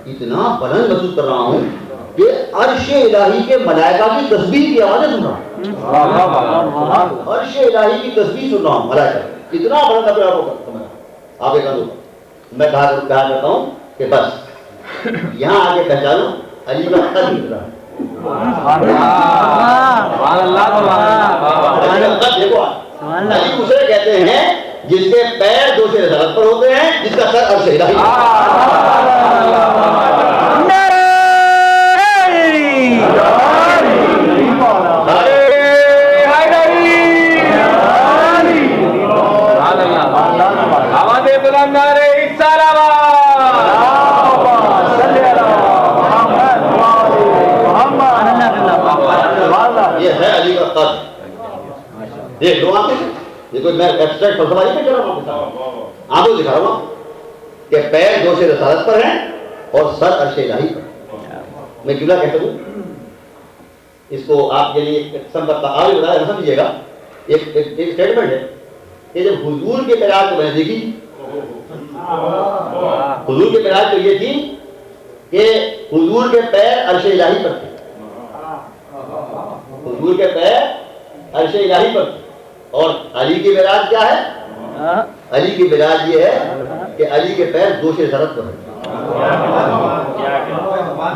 اتنا بلند محسوس کر رہا ہوں کہ عرش الہی کے ملائکہ کی تسبیح کی آوازیں سن رہا ہوں، عرش الہی کی تسبیح سن رہا ہوں، ملائکہ اتنا بلند اپنے آپ کو آپ ایک اندر۔ میں کہا کرتا ہوں کہ بس یہاں آگے پہچانو علی کا قد نکلا ہے، علی اسے کہتے ہیں جس کے پیر دوشے رسالت پر ہوتے ہیں، جس کا سر عرش الہی یہ ہے علی کا قد۔ دیکھ لو آپ یہ کوئی میں ایبسٹریکٹ فلسفہ نہیں کر رہا ہوں، آپ کو دکھا رہا ہوں کہ پیر دوشے رسالت پر ہیں اور سر عرش الہی پر۔ میں کیوں نہ کہتا ہوں اس کو آپ کے لیے ایک قسم کا تعارف بتایا سمجھیے گا۔ ایک اسٹیٹمنٹ ہے کہ جب حضور کے معراج کو میں نے دیکھی، حضور کے معراج تو یہ تھی کہ حضور کے پیر عرش الہی پر تھے، حضور کے پیر عرش الہی پر تھے، اور علی کی معراج کیا ہے؟ علی کی معراج یہ ہے کہ علی کے پیر دوش رسالت پر ہیں۔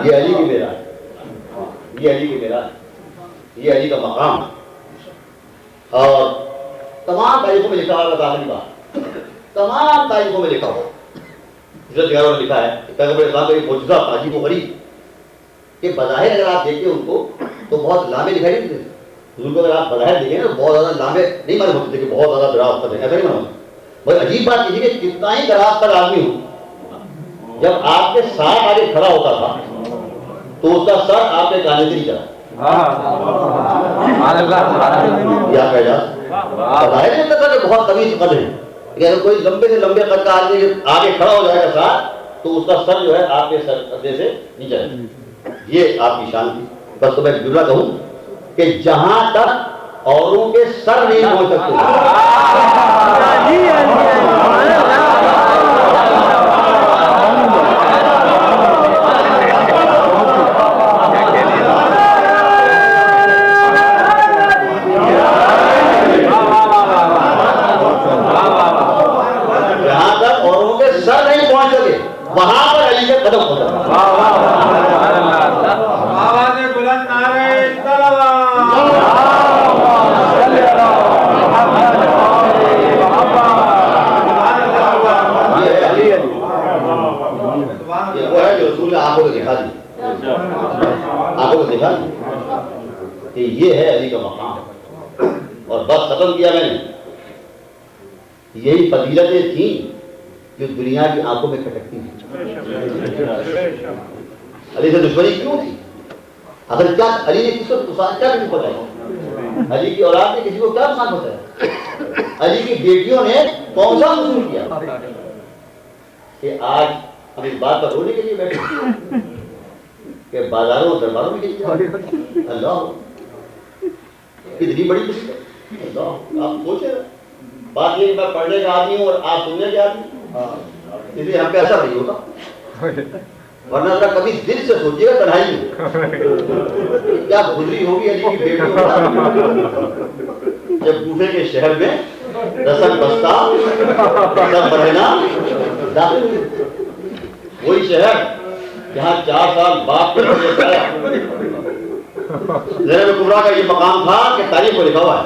یہ علی کی معراج، یہ علی کی معراج، یہ علی کا مقام۔ اور تمام تاریخوں میں لکھا ہوا آخری بات، تمام تاریخوں میں لکھا ہوا حضرت یاروں نے لکھا ہے پیغمبر اسلام کا ایک معجزہ عجیب و غریب کہ بظاہر اگر آپ دیکھیں ان کو تو بہت لامے دکھائی نہیں دیتے. حضور کو اگر آپ بظاہر دیکھیں نا بہت زیادہ لامے نہیں معلوم ہوتے کہ بہت زیادہ دراز پر ہے، ایسا نہیں معلوم. بہت عجیب بات یہ کہ کتنا ہی دراز پر آدمی ہو، جب آپ کے ساتھ آگے کھڑا ہوتا تھا تو اس کا سر آپ کے کانے سے نہیں چلا. کیا کہہ جا بظاہر نہیں لگتا کہ بہت طویل قد ہے، لیکن اگر کوئی لمبے سے لمبے قد کا آدمی آگے کھڑا ہو جائے گا ساتھ تو اس کا سر جو ہے آپ کے سر قدے سے نہیں چلے گا. یہ آپ کی شان تھی. بس تو میں جملہ کہوں کہ جہاں تک اوروں کے سر نہیں پہنچ سکتے وہاں پر علی کے قدم ہوتا ہے. آواز بلند نعرہ صلوات. یہ وہ ہے جو رسول نے آنکھوں کو دکھا دی، آنکھوں کو دکھا دی کہ یہ ہے علی کا مقام. اور بس ختم کیا میں نے. یہی فضیلتیں تھیں جو دنیا کی آنکھوں میں کھٹکتی ہیں. علی سے دشمنی کیوں تھی؟ اصل کیا علی نے کس کو نقصان کیا نہیں پہنچایا؟ علی کی اولاد نے کسی کو کیا نقصان پہنچایا؟ علی کی بیٹیوں نے کون سا قصور کیا کہ آج ہم اس بات پر رونے کے لیے بیٹھے کہ بازاروں اور درباروں میں کسی جائے؟ اللہ کتنی بڑی خوشی ہے. اللہ آپ سوچے بات یہ کہ میں پڑھنے کا آدمی ہوں اور آپ سننے کے آدمی، اس لیے ہم پہ ایسا نہیں ہوتا. ورنہ ذرا کبھی دل سے سوچیے گا تنہائی میں کیا گزری ہوگی علی کی بیٹیوں جب کوفے کے شہر میں رسن بستہ سب برہنہ داخل ہوئی. وہی شہر جہاں 4 سال باپ کے زینب کبریٰ کا یہ مقام تھا کہ تاریخ کو لکھا ہوا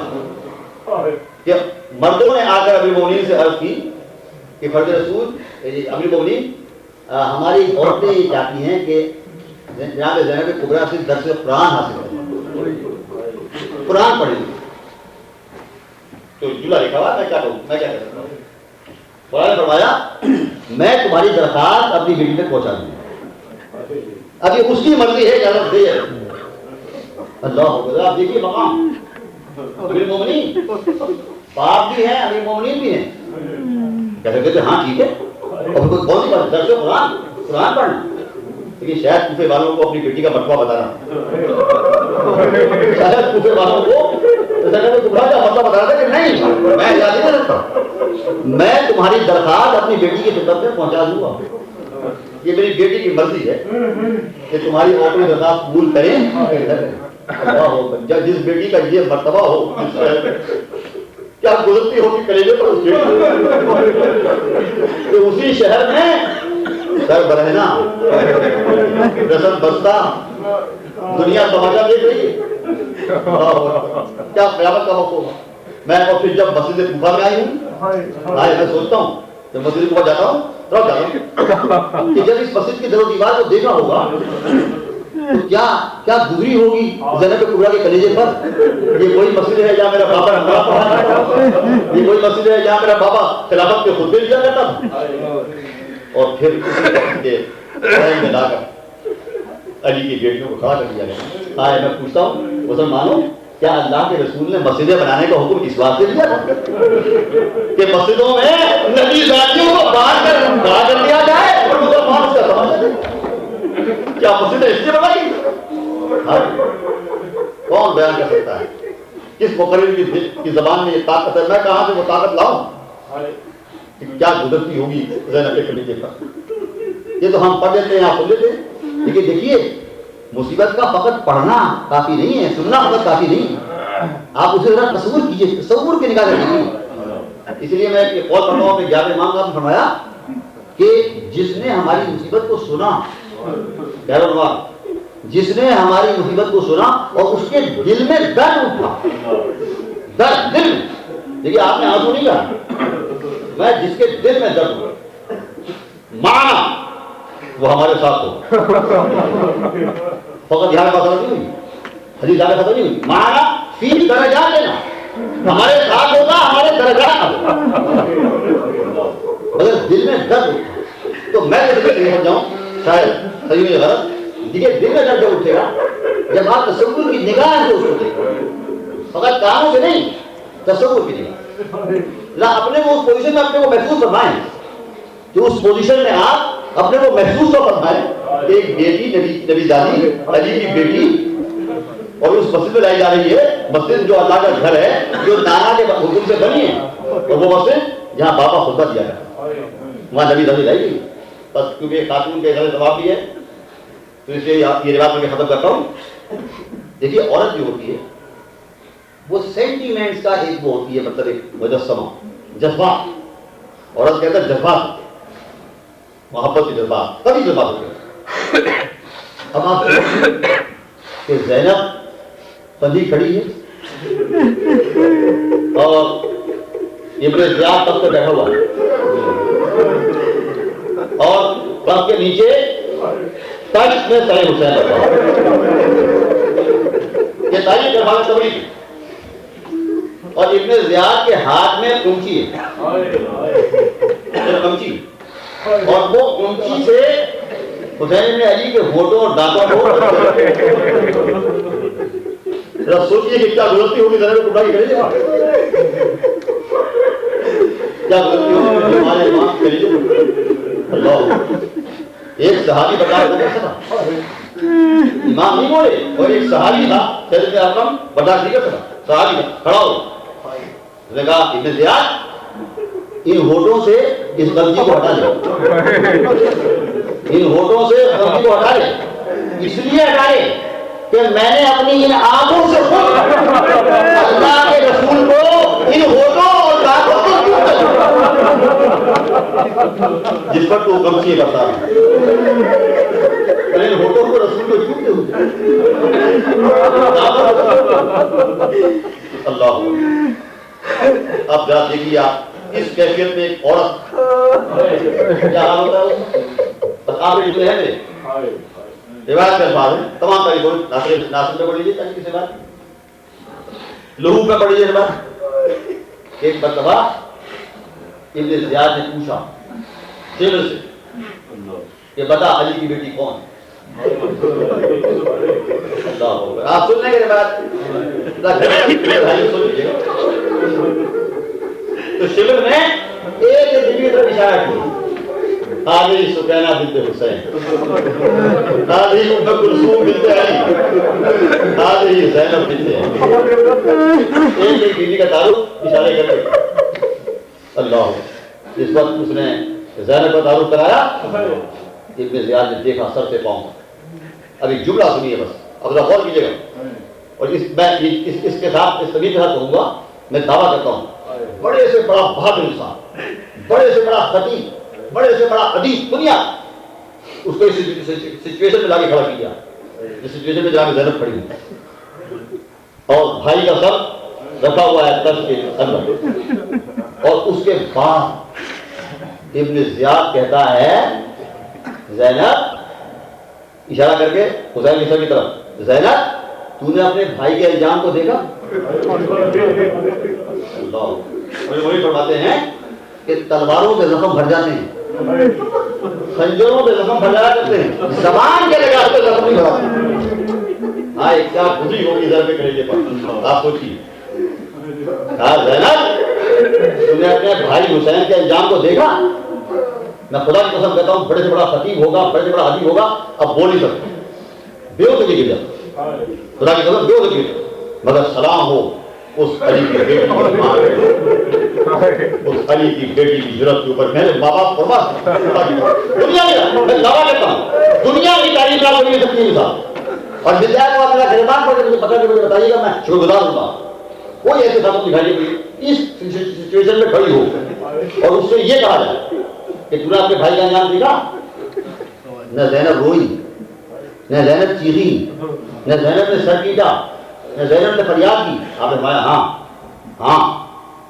ہے کہ مردوں نے آ کر امیر المومنین سے عرض کی کہ فرد رسول امیر المومنین ہماری عورتیں یہ چاہتی ہیں کہ جناب زینب کبریٰ سے درس قرآن حاصل کریں، قرآن پڑھیں. تو جملہ لکھا ہوا میں کیا کہوں، میں کیا کر سکتا ہوں. قرآن نے فرمایا میں تمہاری درخواست اپنی بیٹی تک پہنچا دوں گا، اب یہ اس کی مرضی ہے کہ اجازت دے. اللہ اکبر. آپ دیکھیے مقام امیر المومنین باپ بھی ہیں، امیر المومنین بھی ہیں. کہتے کہتے ہاں ٹھیک ہے. اور کون سی بات درس قرآن، قرآن پڑھنا. لیکن شاید کوفے والوں کو اپنی بیٹی کا مرتبہ بتانا، شاید کوفے والوں کو کبریٰ کا مطلب بتا رہا تھا کہ نہیں میں اجازت نہیں رکھتا، میں تمہاری درخواست اپنی بیٹی کی خدمت میں پہنچا دوں گا. یہ میری بیٹی کی مرضی ہے کہ تمہاری عورتوں کی درخواست قبول کریں. جس بیٹی کا یہ مرتبہ ہو کیا گزرتی ہوگی کلیجے پر اس کہ اسی شہر میں سر برہنہ رسن بستہ دنیا تماشا دیکھ رہی ہے. کیا قیامت کا وقت ہوگا. میں اور پھر جب مسجد کوفہ میں آئی ہوں، آج میں سوچتا ہوں جب مسجد کوفہ جاتا ہوں کہ جب اس مسجد کی در و دیوار کو دیکھا ہوگا تو کیا گزری ہوگی زینب کبریٰ کے کلیجے پر. یہ وہی مسجد ہے جہاں میرا بابا نماز پڑھا کرتا تھا، یہ وہی مسجد ہے جہاں میرا بابا خلافت کے خطبے دیا کرتا تھا. اور پھر اسی وقت کے ٹائم میں لا کر علی کی بیٹیوں کو کھڑا کر دیا گیا. آج میں پوچھتا ہوں مسلمانوں کیا اللہ کے رسول نے مسجدیں بنانے کا حکم اس بات سے دیا تھا کہ مسجدوں میں نبی ذاتیوں کو باہر کر کھڑا کر دیا جائے اور مسلمان اس کا سمجھ سکے؟ کیا مسجدیں اس لیے بنائی؟ کون بیان کر سکتا ہے کس مقرر کی زبان میں یہ طاقت ہے؟ میں کہاں سے وہ طاقت لاؤں کہ کیا گزرتی ہوگی زینب کے کلیجے پر. یہ تو ہم پڑھ لیتے ہیں، آپ سن لیتے ہیں. لیکن دیکھیے مصیبت کا فقط پڑھنا کافی نہیں ہے، سننا فقط کافی نہیں ہے. آپ اسے ذرا تصور کیجیے، تصور کے نگاہ سے دیکھیے. اس لیے میں یہ قول پڑھتا ہوں کہ جابر امام صاحب نے فرمایا کہ جس نے ہماری مصیبت کو سنا، جس نے ہماری مصیبت کو سنا اور اس کے دل میں درد اٹھا، درد دل میں. دیکھیے آپ نے آنسو نہیں کہا, میں جس کے دل میں درد ہوں مانا وہ ہمارے ساتھ ہو. فقط یہاں بات نہیں ہوئی, حدیث زیادہ ختم نہیں ہوئی. مانا فی درجات لینا, ہمارے ساتھ ہوگا, ہمارے درجات ہوگا, مگر دل میں درد ہوگا. تو میں سمجھ جاؤں شاید صحیح میں غلط, دیکھیے دل میں درد اٹھے گا جب آپ تصور کی نگاہ سے اس کو دیکھیں, فقط کانوں سے نہیں, تصور کی نگاہ. اپنے کو اس پوزیشن میں اپنے کو محسوس فرمائیں کہ اس پوزیشن میں آپ اپنے کو محسوس تو فرمائیں کہ ایک بیٹی نبی زادی علی کی بیٹی اور اس مسجد میں لائی جا رہی ہے, مسجد جو اللہ کا گھر ہے, جو نانا کے حکم سے بنی ہے, اور وہ مسجد جہاں بابا خطبہ دیا گیا, وہاں نبی زادی لائی گئی. بس کیونکہ خاتون کے گھر ثواب بھی ہے تو اس لیے یہ روایت میں ختم کرتا ہوں. دیکھیے عورت جو ہوتی ہے وہ سینٹیمنٹس کا ایک وہ ہوتی ہے, مطلب ایک مجسمہ, جذبات. عورت کہتا ہے جذبات, محبت کے جذبات, کبھی جذبات ہوتے ہیں. اب آپ کہ زینب پندھی کھڑی ہے اور ابن زیاد تک پہ بیٹھا ہوا ہے, اور پگ کے نیچے تخت میں سر حسین رکھا ہوا ہے. یہ تاریخ کروانا تبری کی, اور ابن زیاد کے ہاتھ میں کنچی ہے, کنچی, اور وہ کنچی سے حسین ابن علی کے ہونٹوں اور دانتوں کو ذرا سوچیے کہ کیا غلطی ہوگی, ذرا ٹکڑا کی کریے, کیا غلطی ہوگی ہمارے امام کے لیے. اللہ, ایک صحابی بتا رہا امام نہیں بولے, اور ایک صحابی تھا سید اکرم برداشت نہیں کر سکا, صحابی کھڑا ہو, اس نے کہا ابن زیاد ان ہونٹوں سے اس غلطی کو ہٹا دے, ان ہونٹوں سے غلطی کو ہٹا دے. اس لیے ہٹائے کہ میں نے اپنی ان آنکھوں سے خود اللہ کے رسول کو ان ہونٹوں اور دانتوں کو جس پر تو غمچی کرتا ہے, ان ہونٹوں کو رسول کو چھوٹتے ہوتے. اللہ, اب ذرا دیکھیے آپ اس کیفیت میں ایک عورت کیا حال ہوتا ہے. بس آپ نے جتنے ہیں میرے روایت کے الفاظ ہیں, تمام تاریخ ناصر میں پڑھ لیجیے تاکہ کسی بات لہو میں پڑھ لیجیے بات. ایک مرتبہ ابن زیاد نے پوچھا شیبر سے کہ بتا علی کی بیٹی کون ہے. آپ سن لیں گے روایت, تو شیبر نے ایک بیوی کی طرف اشارہ کیا, هذه سكينة بنت حسين, هذه أم كلثوم بنت علي, هذه زینب بنت علي. ایک ایک بیوی کا تعارف اشارے کرتے. اللہ, اس وقت اس نے زینب کا تعارف کرایا, ابن زیاد نے دیکھا سر سے پاؤں. اب ایک جملہ سنیے بس, اب ذرا غور کیجیے گا, اور میں اس کے ساتھ اس طریقے کے ساتھ کہوں گا, میں دعویٰ کرتا ہوں بڑے سے بڑا بہادر انسان, بڑے سے بڑا خطیب, بڑے سے بڑا حدیث دنیا اس کو اس سچویشن میں لا کے کھڑا کیا, جس سچویشن میں جا کے زینب کھڑی ہوئی اور بھائی کا سر رکھا ہوا ہے تخت کے اندر, اور اس کے بعد ابن زیاد کہتا ہے زینب, اشارہ کر کے حسین کی طرف, زینب تو نے اپنے بھائی کے الزام کو دیکھا. اللہ, وہی فرماتے ہیں کہ تلواروں کے زخم بھر جاتے ہیں, خنجروں کے زخم بھر جایا کرتے ہیں, زبان کے لگا کے زخم نہیں بھراتے. ہاں ایک کیا خوشی ہوگی ادھر پہ کریجے پر, آپ سوچیے. کہا زینب تم نے اپنے بھائی حسین کے الزام کو دیکھا, میں خدا کی قسم کہتا ہوں بڑے سے بڑا خطیب ہوگا, بڑے سے بڑا حدیث ہوگا, اب بول نہیں سکتے, بے ہوتے گر جاتا, خدا کی قسم بے ہوتے گر جاتا. مگر سلام ہو اس علی کی بیٹی اس علی کی بیٹی کی ضرورت کے اوپر. میرے ماں باپ قربان دنیا میں دعویٰ کرتا ہوں دنیا کی تاریخ کا کوئی سکتی مثال, اور ودیا کو آپ میرا گربان پڑھ کے مجھے پتہ مجھے بتائیے گا, میں شکر گزار ہوں گا. کوئی ایسے ساتھ دکھائیے کوئی اس سچویشن میں کھڑی ہو اور اس سے یہ کہا جائے کہ تو نے اپنے بھائی کا انجام دیکھا. نہ زینب روئی, نہ زینب چیخی, نہ زینب نے سر پیٹا, نہ زینب نے فریاد کی. آپ نے فرمایا ہاں ہاں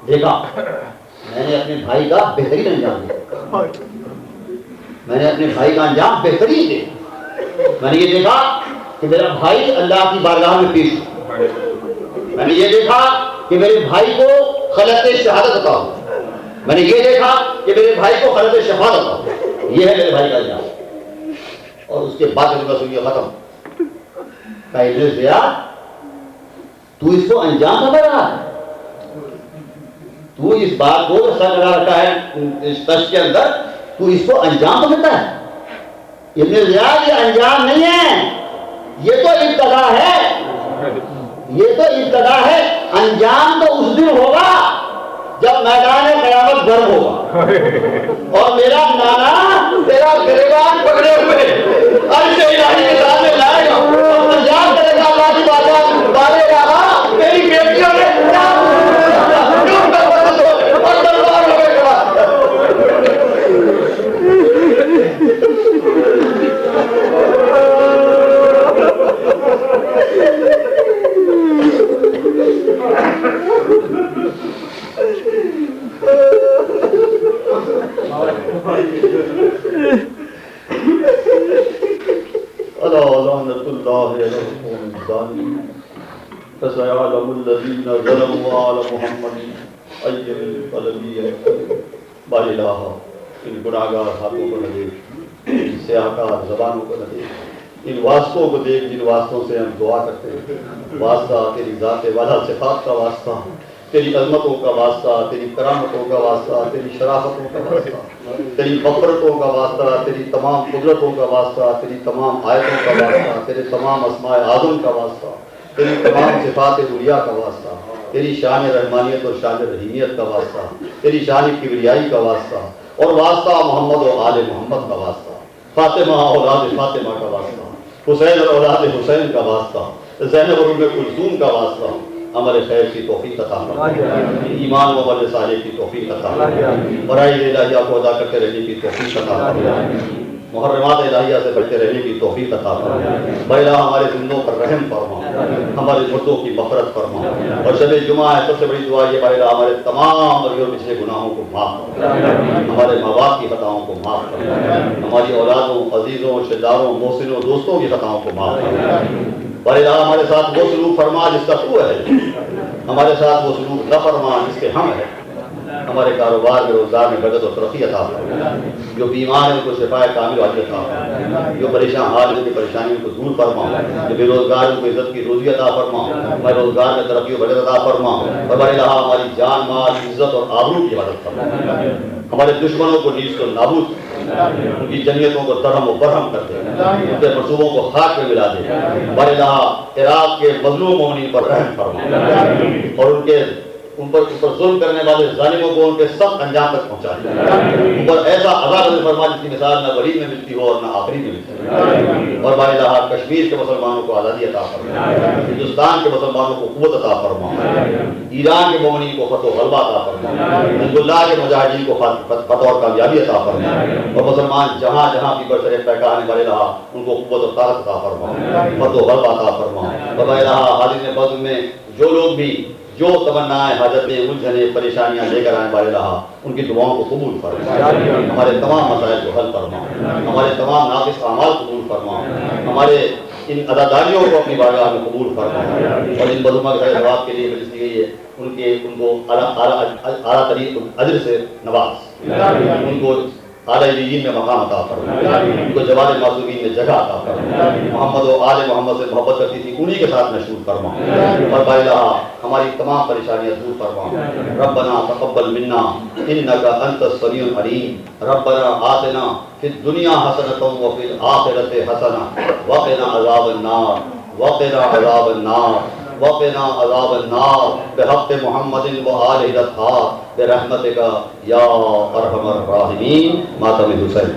دیکھا میں نے اپنے بھائی کا بہترین انجام دیا، میں نے اپنے بھائی کا انجام بہترین دیا، میں نے یہ دیکھا کہ میرا بھائی اللہ کی بارگاہ میں پیش ہو، میں نے یہ دیکھا کہ میرے بھائی کو خلعت شہادت عطا ہو، میں نے یہ دیکھا کہ میرے بھائی کو خلعت شفاعت عطا ہو، یہ ہے میرے بھائی کا انجام۔ اور اس کے بعد جب رسول یہ ختم کہ زیاد تو اس کو انجام بتا رہا ہے، تو اس بات کو رسا کرا رکھا ہے اس تشت کے اندر، تو اس کو انجام بتاتا ہے۔ ابن زیاد یہ انجام نہیں ہے، یہ تو ابتدا ہے، یہ تو ابتدا ہے، انجام تو اس دن ہوگا جب میدان قیامت گرم ہوگا اور میرا نانا تیرا گریبان پکڑے ہوئے عرش الہی کے سامنے لائے گا اور انجام کرے گا، اللہ کی بات بارے رہا میری بیٹیوں نے کیوں کر پسند ہو اور دربار ہو گئے گا۔ لعنة الله على القوم الظالمين فسيعلم الذين ظلموا على محمد أي القلب ينقلب۔ بار الہ ان گناہگار ہاتھوں کو نہ دیکھ، ان سیاہکار زبانوں کو نہ دیکھ، ان واسطوں کو دیکھ جن واسطوں سے ہم دعا کرتے ہیں، واسطہ تیری ذات والا صفات کا واسطہ، تیری عظمتوں کا واسطہ، تیری کرامتوں کا واسطہ، تیری شرافتوں کا واسطہ، تیری مغفرتوں کا واسطہ، تیری تمام قدرتوں کا واسطہ، تیری تمام آیتوں کا واسطہ، تیرے تمام اسماء اعظم کا واسطہ، تیری تمام صفات اولیاء کا واسطہ، تیری شان رحمانیت اور شان رحیمیت کا واسطہ، تیری شان کبریائی کا واسطہ، اور واسطہ محمد و آل محمد کا واسطہ، فاطمہ اولاد فاطمہ کا واسطہ، حسین اور اولاد حسین کا واسطہ، زینب اور ام کلثوم کا واسطہ، عمل خیر کی توفیق عطا فرما، ایمان و عمل صالح کی توفیق عطا فرما، فرائض الہیہ کو ادا کرتے رہنے کی توفیق عطا فرما، محرمات الہیہ سے بچتے رہنے کی توفیق عطا فرما، بھائیلا ہمارے زندوں پر رحم فرما، ہمارے مردوں کی مغفرت فرما، اور شب جمعہ ہے سب سے بڑی دعا یہ بھائیلا ہمارے تمام ماضی اور پچھلے گناہوں کو معاف فرما، ہمارے ماں باپ کی خطاؤں کو معاف فرما، ہماری اولادوں عزیزوں رشتہ داروں محسنوں دوستوں کی خطاؤں کو معاف فرما، بھائیلا ہمارے ساتھ وہ سلوک فرما جس کا تو ہے، ہمارے ساتھ وہ سلوک نہ فرما جس کے ہم ہے، ہمارے کاروبار میں روزگار میں برکت و ترقی عطا فرما، جو بیمار ہیں ان کو شفا کامل و عاجل عطا فرما، جو پریشان حال ہیں ان کی پریشانیوں کو دور فرما، جو بے روزگار ان کو عزت کی روزی عطا فرما، ہمارے روزگار میں ترقی و برکت عطا فرما، اور ہمارے الہ ہماری جان مال عزت اور آبرو کی حفاظت فرما، ہمارے دشمنوں کو نیست و نابود، ان کی جنگیتوں کو درہم و برہم کر دے، ان کے منصوبوں کو خاک میں ملا دے، ہمارے الہ عراق کے مظلوم مومنین پر رحم فرما، اور ان پر ظلم کرنے والے ظالموں کو ان کے سخت انجام تک پہنچا دے، ان پر ایسا عذاب نازل فرما جس کی مثال نہ ولید میں ملتی ہو اور نہ آخری میں ملتی ہو، اور بھائی الہ کشمیر کے مسلمانوں کو آزادی عطا فرما، ہندوستان کے مسلمانوں کو قوت عطا فرما، ایران کے مومنین کو فتح و غلبہ عطا فرما، حزب اللہ کے مجاہدین کو فتح اور کامیابی عطا فرما، اور مسلمان جہاں جہاں بھی برسر پیکار ہیں بھائی الہ ان کو قوت و طاقت عطا فرما، فتح و غلبہ عطا فرما، اور بھائی الہ حاضرین بدر میں جو لوگ بھی جو تمنائیں حاجتیں الجھنیں پریشانیاں لے کر آئیں بار الہ ان کی دعاؤں کو قبول فرما، ہمارے تمام مسائل کو حل فرما، ہمارے تمام ناقص اعمال قبول فرما، ہمارے ان اداداریوں کو اپنی بارگاہ میں قبول فرما، اور ان مظلومہ کے ثواب کے لیے مجلس دی گئی ہے ان کو اعلیٰ ترین اجر سے نواز، ان کو اعلیٰ علیین میں مقام عطا فرما، ان کو جواد معصومین میں جگہ عطا فرما، محمد و آل محمد سے محبت کرتی تھی انہی کے ساتھ مشہور فرما، اور بھائی الہ ہماری تمام پریشانیاں دور فرما، ربنا تقبل منا انک انت السمیع العلیم، ربنا آتنا فی الدنیا حسنۃ وفی الآخرۃ حسنۃ وقنا عذاب النار وقنا عذاب النار وقنا عذاب النار بحق محمد وآلہ الاطہار برحمتک یا ارحم الراحمین۔ ماتم حسین۔